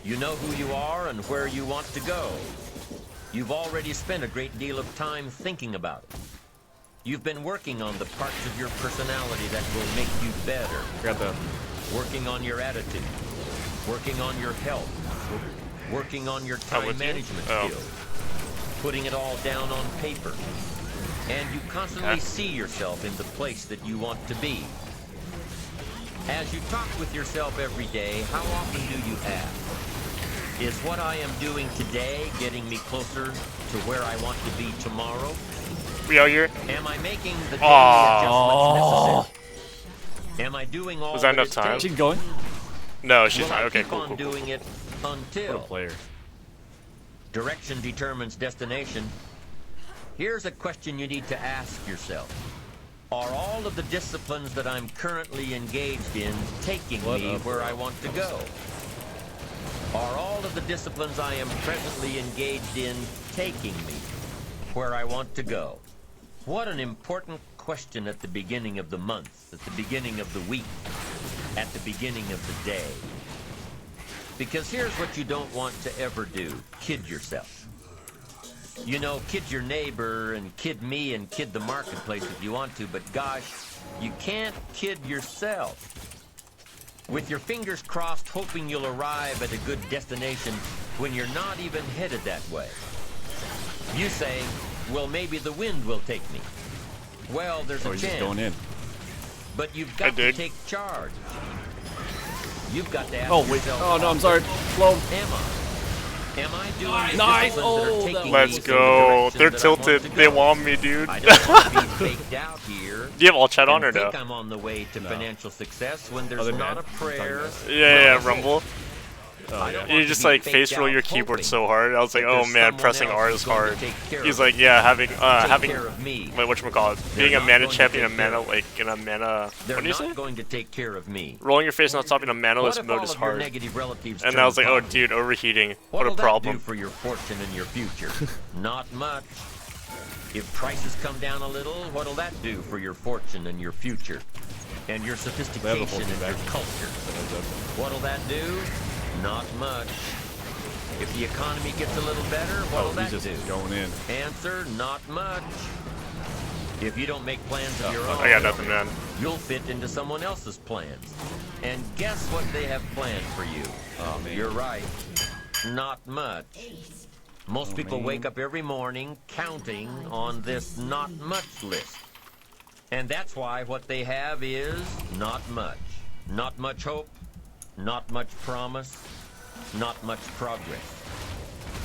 You know who you are and where you want to go. You've already spent a great deal of time thinking about it. You've been working on the parts of your personality that will make you better. Forgot the Working on your attitude. Working on your health. Working on your time with you? management Oh. skills. Putting it all down on paper. And you constantly Okay. see yourself in the place that you want to be. As you talk with yourself every day, how often do you ask, is what I am doing today getting me closer to where I want to be tomorrow? We out here? Am I making the daily Aw. adjustments necessary? Am I doing all Was that enough it time? takes? she's going. No, she's Will not. I Okay, keep cool, on cool, cool. doing it What a until player. direction determines destination? Here's a question you need to ask yourself. Are all of the disciplines that I'm currently engaged in taking What me up, where bro? I want to go? Are all of the disciplines I am presently engaged in taking me where I want to go? What an important question at the beginning of the month, at the beginning of the week, at the beginning of the day. Because here's what you don't want to ever do. Kid yourself. You know, kid your neighbor and kid me and kid the marketplace if you want to, but gosh, you can't kid yourself. With your fingers crossed, hoping you'll arrive at a good destination when you're not even headed that way. You say, well, maybe the wind will take me. Well, there's a he's chance. just going in. But you've got to take charge. You've got to ask yourself, Oh, no, I'm sorry. Slow. Am I doing the Nice. disciplines that are Oh, taking Let's me in the go. direction They're that I want tilted. to They go? want me, dude. I don't want to be faked out here. Do you have all chat on or and no? think I'm on the way to financial success when there's Other not man. a prayer. Yeah, Rumble. I don't You want just to be like face faked roll out your keyboard hoping so hard. I was like, that oh there's man, someone pressing else R who's is going to hard. take care He's of like, me. yeah, having Take care of me. wait, whatchamacallit? Being a not mana going to champion, a take care mana of- like in a mana. They're What do you not say? going to take care of me. Rolling your face not stopping a What manaless if mode all is of your hard. negative relatives And turn I was like, oh positive? dude, overheating. What a What'll that problem. do for your fortune and your future? Not much. If prices come down a little, what'll that do for your fortune and your future? And your sophistication and your culture? What'll that do? Not much. If the economy gets a little better, what'll He's that just do? going in. Answer, not much. If you don't make plans of your own, I got nothing, man. you'll fit into someone else's plans. And guess what they have planned for you? Oh, man. You're right. Not much. Most people wake up every morning counting on this not much list. And that's why what they have is not much. Not much hope, not much promise, not much progress.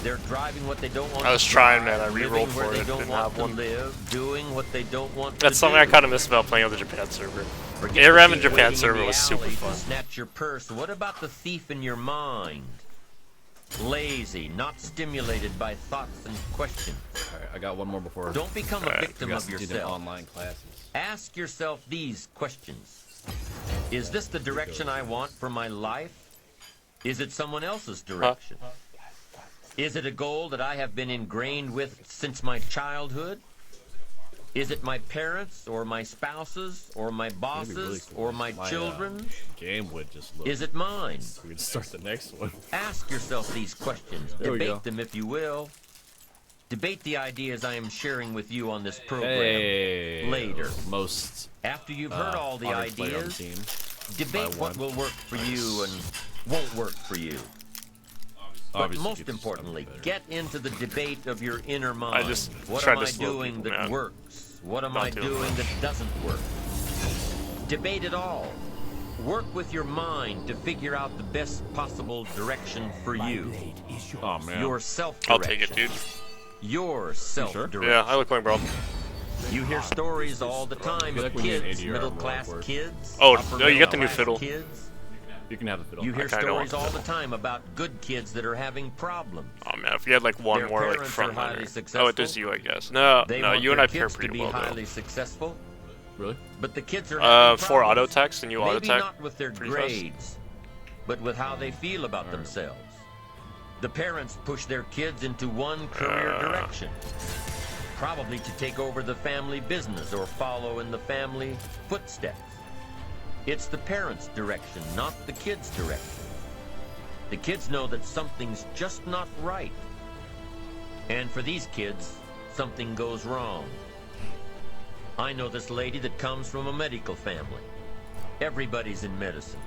They're driving what they don't want I was to trying, drive, man. I living re-rolled where for they it. don't Didn't want have to one. live, doing what they don't want That's to something do. I kind of miss about playing on the Japan server. Forget The the Aram thief and Japan waiting in server the was super alley to fun. snatch your purse. What about the thief in your mind? Lazy, not stimulated by thoughts and questions. All right, I got one more before. Don't become a victim we of got to do the yourself. online classes. Ask yourself these questions. Is this the direction I want for my life? Is it someone else's direction? Is it a goal that I have been ingrained with since my childhood? Is it my parents or my spouses or my bosses really cool. or my My, children? Game would just look. Is it mine? We can start the next one. Ask yourself these questions. There we go. Debate them if you will. Debate the ideas I am sharing with you on this program Hey. later. Most After you've heard all the honored player on the ideas, team. debate by what one. will work for you and won't work for you. But Obviously, most you could just importantly, better. get into the debate of your inner mind. just What tried am to I slow doing people that down. works? What am Not I doing doing that doesn't work? Debate it all. Work with your mind to figure out the best possible direction for you. Oh man. Your self-direction. I'll take it, dude. Your self-direction. Yeah, I look like bro. You hear stories all the time feel of like we need an kids, ADR middle-class more work. kids. Oh, upper no, you got the new middle-class fiddle. Kids. You can have the fiddle. You hear kinda want stories the all the fiddle. time about good kids that are having problems. Oh man, if you had like one Their more like parents are highly frontliner. Oh, successful. it is you, I guess. No, They no, want you and their I pair kids to pretty be well highly though. successful, Really? but the kids are having 4 auto problems. attacks and you auto Maybe attack. not with their pretty fast. grades, but with how they feel about themselves. The parents push their kids into one career direction, probably to take over the family business or follow in the family footsteps. It's the parents' direction, not the kids' direction. The kids know that something's just not right. And for these kids, something goes wrong. I know this lady that comes from a medical family. Everybody's in medicine.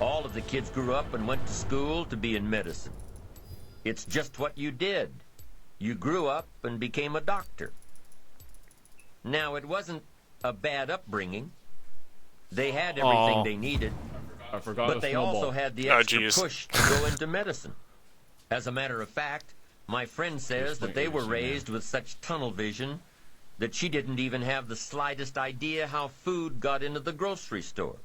All of the kids grew up and went to school to be in medicine. It's just what you did. You grew up and became a doctor. Now, it wasn't a bad upbringing. They had everything Aw. they needed, I forgot. but they also had the Oh, extra geez. push to go into medicine. As a matter of fact, my friend says that they were raised with such tunnel vision that she didn't even have the slightest idea how food got into the grocery store,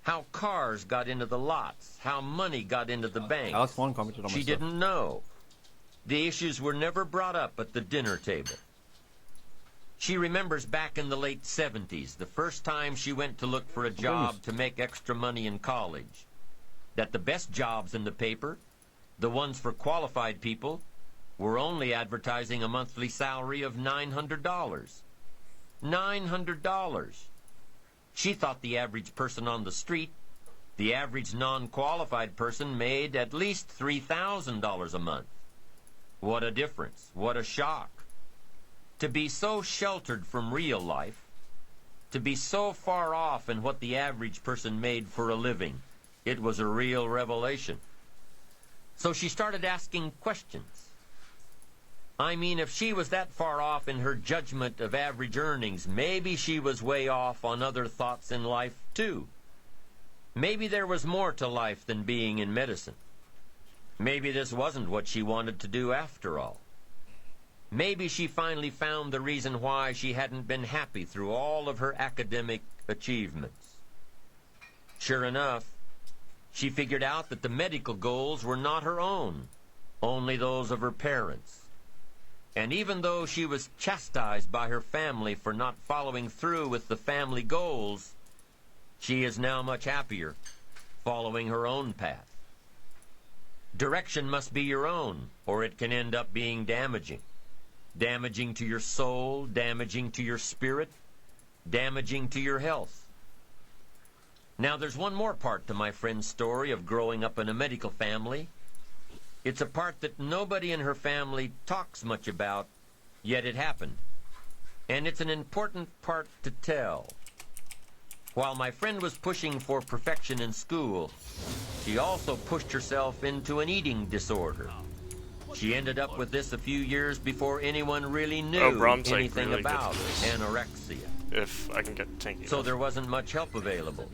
how cars got into the lots, how money got into the bank. Alex One commented on my She stuff. didn't know. The issues were never brought up at the dinner table. She remembers back in the late 70s, the first time she went to look for a job to make extra money in college, that the best jobs in the paper, the ones for qualified people, were only advertising a monthly salary of $900. $900. She thought the average person on the street, The average non-qualified person made at least $3,000 a month. What a difference. What a shock. To be so sheltered from real life, to be so far off in what the average person made for a living, it was a real revelation. So she started asking questions. I mean, if she was that far off in her judgment of average earnings, maybe she was way off on other thoughts in life, too. Maybe there was more to life than being in medicine. Maybe this wasn't what she wanted to do after all. Maybe she finally found the reason why she hadn't been happy through all of her academic achievements. Sure enough, she figured out that the medical goals were not her own, only those of her parents. And even though she was chastised by her family for not following through with the family goals, she is now much happier following her own path. Direction must be your own, or it can end up being damaging. Damaging to your soul, damaging to your spirit, damaging to your health. Now there's one more part to my friend's story of growing up in a medical family. It's a part that nobody in her family talks much about, yet it happened. And it's an important part to tell. While my friend was pushing for perfection in school, she also pushed herself into an eating disorder. She ended up with this a few years before anyone really knew anything really about anorexia. If I can get tanky. So there wasn't much help available.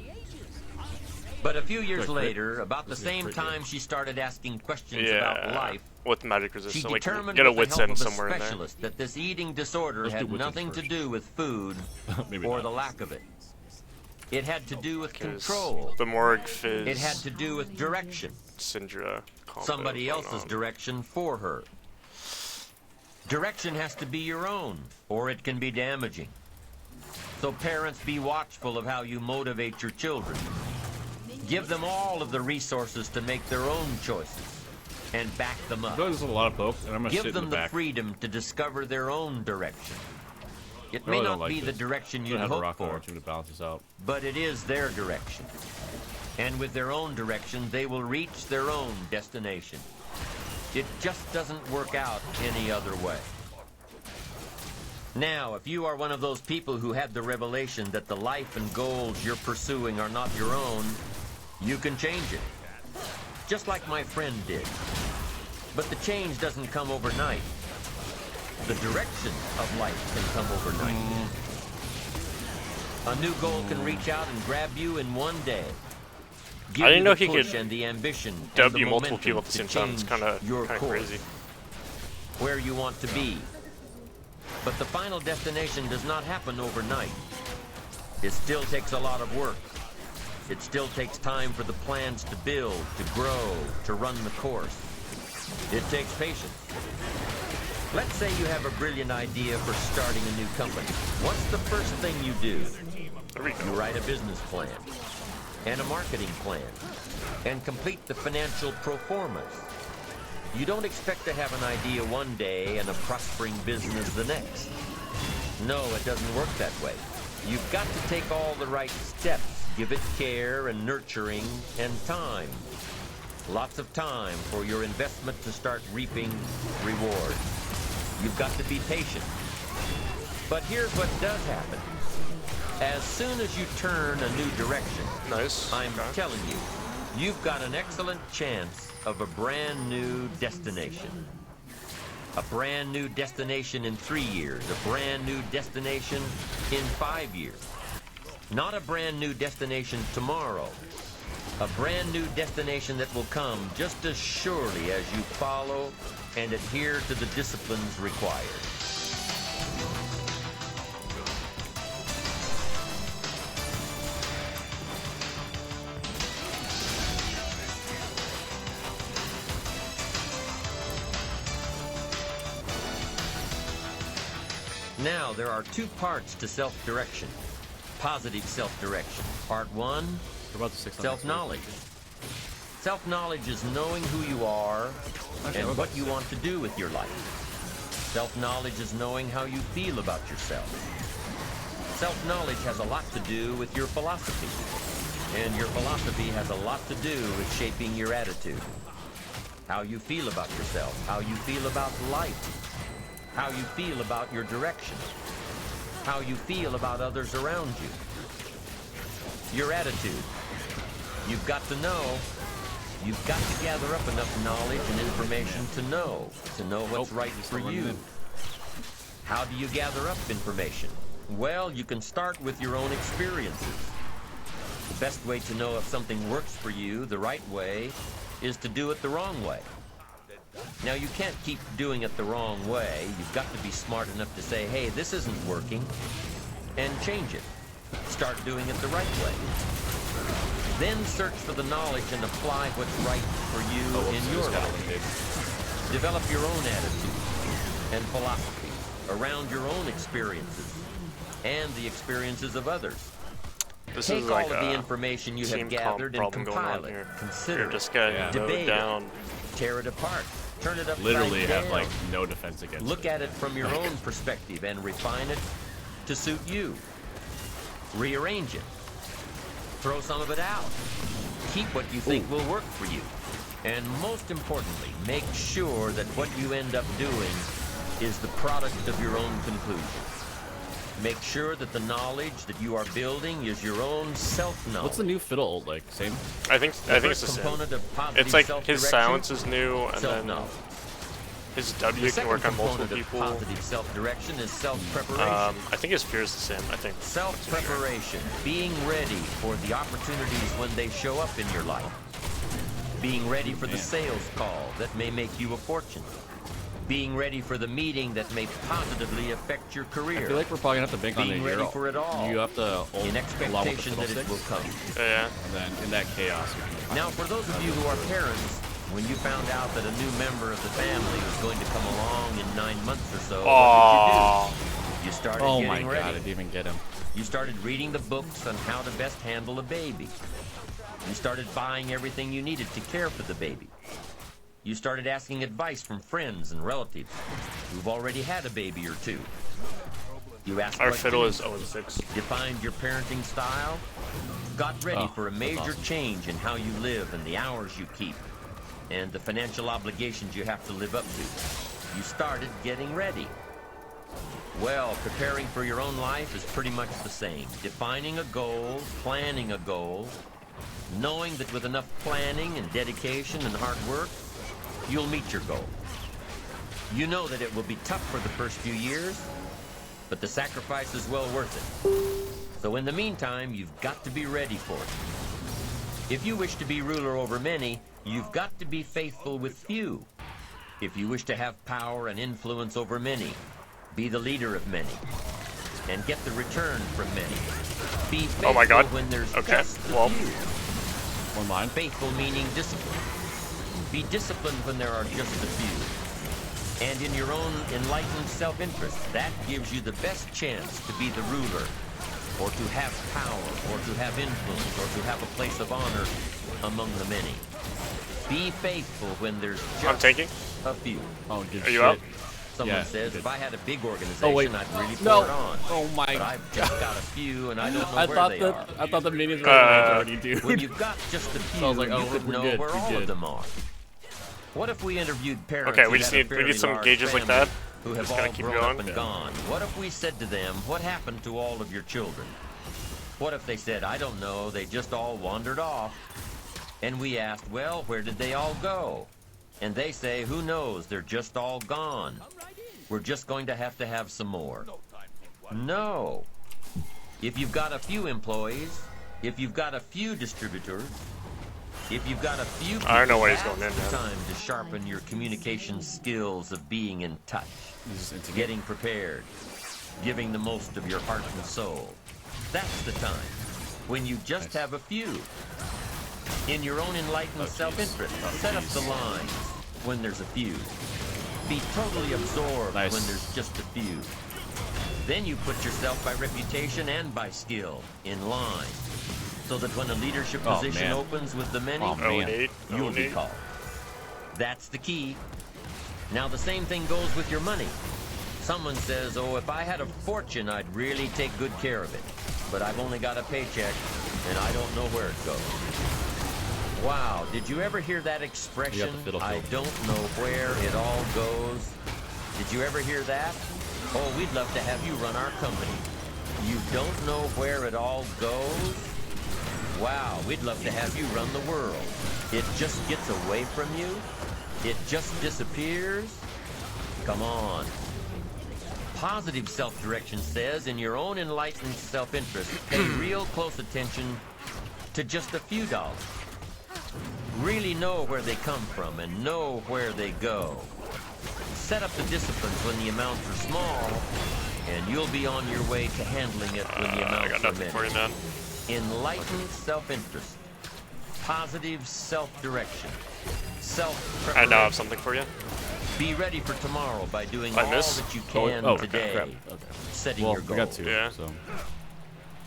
But a few years later, about the same time she started asking questions about life, with magic she resistance, like determined get a with wits the help end of a somewhere in there. specialist that this eating disorder had nothing to do with food or the lack of it. It had to do with control. The Morg Fizz. It had to do with direction. Syndra combo Somebody else's direction for her. Direction has to be your own, or it can be damaging. So parents, be watchful of how you motivate your children. Give them all of the resources to make their own choices, and back them up. There's a lot of poke, and I'm gonna sit Give in the them the back. freedom to discover their own direction. It I may really not don't like be the this. direction I you have a hope rock for, on to balance this out. but it is their direction. And with their own direction, they will reach their own destination. It just doesn't work out any other way. Now, if you are one of those people who had the revelation that the life and goals you're pursuing are not your own, you can change it. Just like my friend did. But the change doesn't come overnight. The direction of life can come overnight. A new goal can reach out and grab you in one day. Give I didn't you know the he push could and the ambition and W the multiple momentum people at the to same time. It's change kind of your course, crazy. where you want to be. But the final destination does not happen overnight. It still takes a lot of work. It still takes time for the plans to build, to grow, to run the course. It takes patience. Let's say you have a brilliant idea for starting a new company. What's the first thing you do? There we You go. write a business plan and a marketing plan and complete the financial pro formas. You don't expect to have an idea one day and a prospering business the next. No, it doesn't work that way. You've got to take all the right steps, give it care and nurturing and time. Lots of time for your investment to start reaping rewards. You've got to be patient. But here's what does happen. As soon as you turn a new direction, Nice. I'm Okay. telling you, you've got an excellent chance of a brand new destination. A brand new destination in 3 years, a brand new destination in 5 years. Not a brand new destination tomorrow. A brand new destination that will come just as surely as you follow and adhere to the disciplines required. Now, there are 2 parts to self-direction. Positive self-direction. Part 1, We're about to 600. self-knowledge. Self-knowledge is knowing who you are and what you want to do with your life. Self-knowledge is knowing how you feel about yourself. Self-knowledge has a lot to do with your philosophy. And your philosophy has a lot to do with shaping your attitude. How you feel about yourself, how you feel about life, how you feel about your direction, how you feel about others around you. Your attitude. You've got to know. You've got to gather up enough knowledge and information to know what's right for you. How do you gather up information? Well, you can start with your own experiences. The best way to know if something works for you the right way is to do it the wrong way. Now, you can't keep doing it the wrong way. You've got to be smart enough to say, hey, this isn't working, and change it. Start doing it the right way. Then search for the knowledge and apply what's right for you in your life. Develop your own attitude and philosophy around your own experiences and the experiences of others. This Take is all like of the a information you team have gathered and problem going compile on it, here. consider You're it, just getting debate mowed down. it, tear it apart, turn it upside Literally down. have like no defense against Look it. at it from your own perspective and refine it to suit you. Rearrange it. Throw some of it out. Keep what you think will work for you. And most importantly, make sure that what you end up doing is the product of your own conclusions. Make sure that the knowledge that you are building is your own self-knowledge. What's the new fiddle ult like? Same? I think it's the same. Component of positive It's like his self-direction, silence is new, and then self-knowledge. his The W can second work on multiple component of people. positive self-direction is self-preparation. I think his fear is the same. I think. Self-preparation, being ready for the opportunities when they show up in your life. Being ready for the sales call that may make you a fortune. Being ready for the meeting that may positively affect your career. I feel like we're probably gonna have to bank on Being it. ready for it all. You have to ult in along with the expectation that it fiddlesticks, will come. Yeah. and then in that chaos. you can Now, for those of you who are parents, when you found out that a new member of the family was going to come along in 9 months or so, what did you do? You started Oh getting my ready. god, I didn't even get him. You started reading the books on how to best handle a baby. You started buying everything you needed to care for the baby. You started asking advice from friends and relatives who've already had a baby or two. You asked Our questions, fiddle is 0-6. defined your parenting style, got ready Oh, for a that's major awesome. change in how you live and the hours you keep, and the financial obligations you have to live up to. You started getting ready. Well, preparing for your own life is pretty much the same. Defining a goal, planning a goal, knowing that with enough planning and dedication and hard work, you'll meet your goal. You know that it will be tough for the first few years, but the sacrifice is well worth it. So in the meantime, you've got to be ready for it. If you wish to be ruler over many, you've got to be faithful with few. If you wish to have power and influence over many, be the leader of many, and get the return from many. Be faithful Oh my God. when there's Okay, just a well. few. One line. Faithful meaning discipline. Be disciplined when there are just a few. And in your own enlightened self-interest, that gives you the best chance to be the ruler, or to have power, or to have influence, or to have a place of honor among the many. Be faithful when there's just I'm taking. a few. Oh, good Are shit. you out? Someone Yeah, says, good. if I had a big organization, Oh, wait. I'd really No. pour it on. Oh my But I've just got a few, and I don't know I where thought they that are. I thought the minions were already, dude. When you've got just a few, I was like, oh, you could we're know good, where we're all good. of them are. What if we interviewed parents Okay, who we just had a need fairly some large gauges like family that. who have Just gotta all keep grown going. up and Yeah. gone? What if we said to them, what happened to all of your children? What if they said, I don't know, they just all wandered off? And we asked, well, where did they all go? And they say, who knows, they're just all gone. We're just going to have some more. No. If you've got a few employees, if you've got a few distributors, if you've got a few people, I don't know where he's that's going in, the man. time to sharpen your communication skills of being in touch, This is intimate. getting prepared, giving the most of your heart and soul. That's the time when you just have a few. In your own enlightened self-interest, set up the lines when there's a few. Be totally absorbed Nice. when there's just a few. Then you put yourself by reputation and by skill in line, so that when a leadership Oh, position man. opens with the many, Oh, man. 0-8. you'll be 0-8. called. That's the key. Now the same thing goes with your money. Someone says, oh, if I had a fortune, I'd really take good care of it. But I've only got a paycheck. and I don't know where it goes. Wow, did you ever hear that expression? I don't know where it all goes. Did you ever hear that? Oh, we'd love to have you run our company. You don't know where it all goes? Wow, we'd love to have you run the world. It just gets away from you? It just disappears? Come on. Positive self-direction says, in your own enlightened self-interest, pay real close attention to just a few dollars. Really know where they come from and know where they go. Set up the disciplines when the amounts are small, and you'll be on your way to handling it when the I amounts got are nothing for you, man. Enlightened self-interest, positive self-direction, I self-preparation. now have something for you. Be ready for tomorrow by doing I all miss? that you can today. Crap. Okay. Setting Well, your we goal. got two, Yeah. so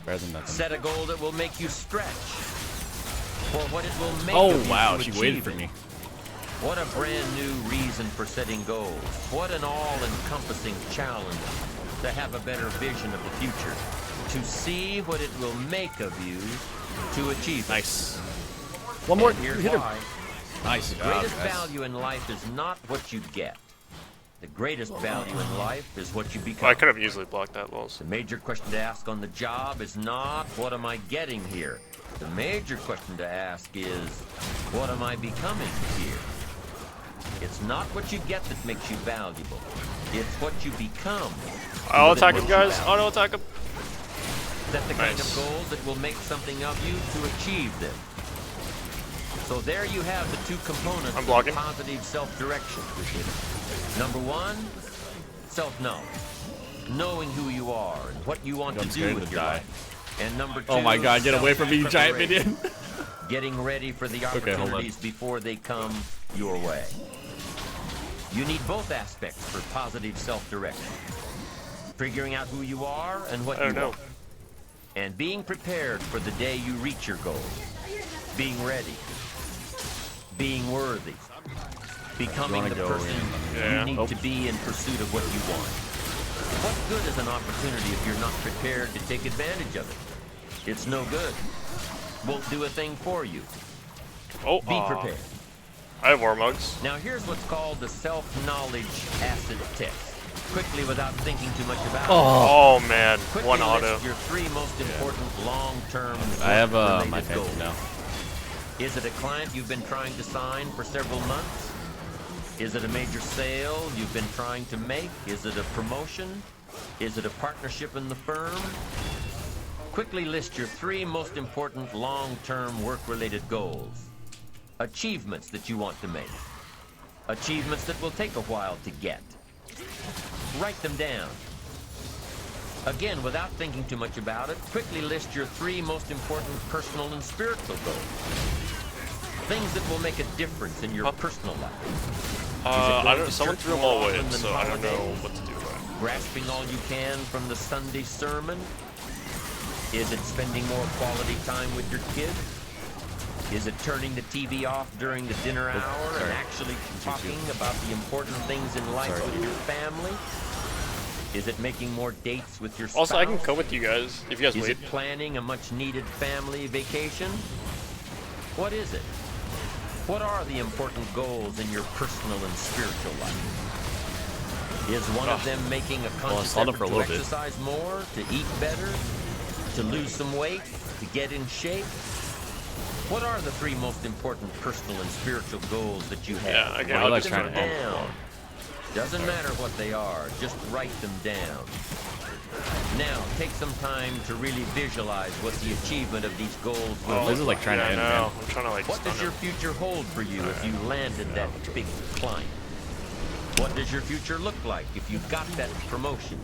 better than nothing. Set a goal that will make you stretch for what it will make Oh of you wow, to she waited achieve for it. me. What a brand new reason for setting goals. What an all-encompassing challenge to have a better vision of the future. To see what it will make of you to achieve it. Nice. One more. And here's Hit him. why. Nice The job, greatest guys. value in life is not what you get. The greatest value in life is what you become. Well, I could have easily blocked that, Lols. The major question to ask on the job is not, what am I getting here? The major question to ask is, what am I becoming here? It's not what you get that makes you valuable. It's what you become. I'll that attack him, makes you guys. valuable. Auto attack him. Set the kind of Nice. goals that will make something of you to achieve them. So there you have the two components I'm blocking. of positive self-direction. Number one, self-knowledge. Knowing who you are and what you want I'm to do scared with to your die. life. And number two, Oh my god, get away from me, you giant self-preparation. minion. Getting ready for the Okay, hold on. opportunities before they come your way. You need both aspects for positive self-direction. Figuring out who you are and what I you don't know. want. And being prepared for the day you reach your goals. Being ready. Being worthy. Becoming wanna the go person in? Yeah. you need Oh. to be in pursuit of what you want. What good is an opportunity if you're not prepared to take advantage of it? It's no good. Won't do a thing for you. Oh, Be prepared. I have war mugs. Now here's what's called the self-knowledge acid test. Quickly, without thinking too much about it. Oh man, Quickly one list auto. your three most important long-term I have my related fancy goals. now. Is it a client you've been trying to sign for several months? Is it a major sale you've been trying to make? Is it a promotion? Is it a partnership in the firm? Quickly list your three most important long-term work-related goals. Achievements that you want to make. Achievements that will take a while to get. Write them down. Again, without thinking too much about it, quickly list your three most important personal and spiritual goals. Things that will make a difference in your personal life. I going don't. to Someone church threw them more all away, often than so I don't know holidays? what to do about it. Grasping all you can from the Sunday sermon? Is it spending more quality time with your kids? Is it turning the TV off during the dinner hour and sorry. actually talking about the important things in life Sorry. with your family? Is it making more dates with your spouse? Also, I can come with you guys if you guys Is wait. it planning a much-needed family vacation? What is it? What are the important goals in your personal and spiritual life? Is one of them making a Well, I conscious saw them effort for a to little bit. exercise more, to eat better, to lose some weight, to get in shape? What are the three most important personal and spiritual goals that you have? Yeah, I can- I Write like them trying to down. Doesn't matter what they are, just write them down. Now, take some time to really visualize what the achievement of these goals will Oh, This is look like trying to yeah, end, no, man. I'm trying to like What stun does your him. future hold for you if you landed that big climb? What does your future look like if you got that promotion?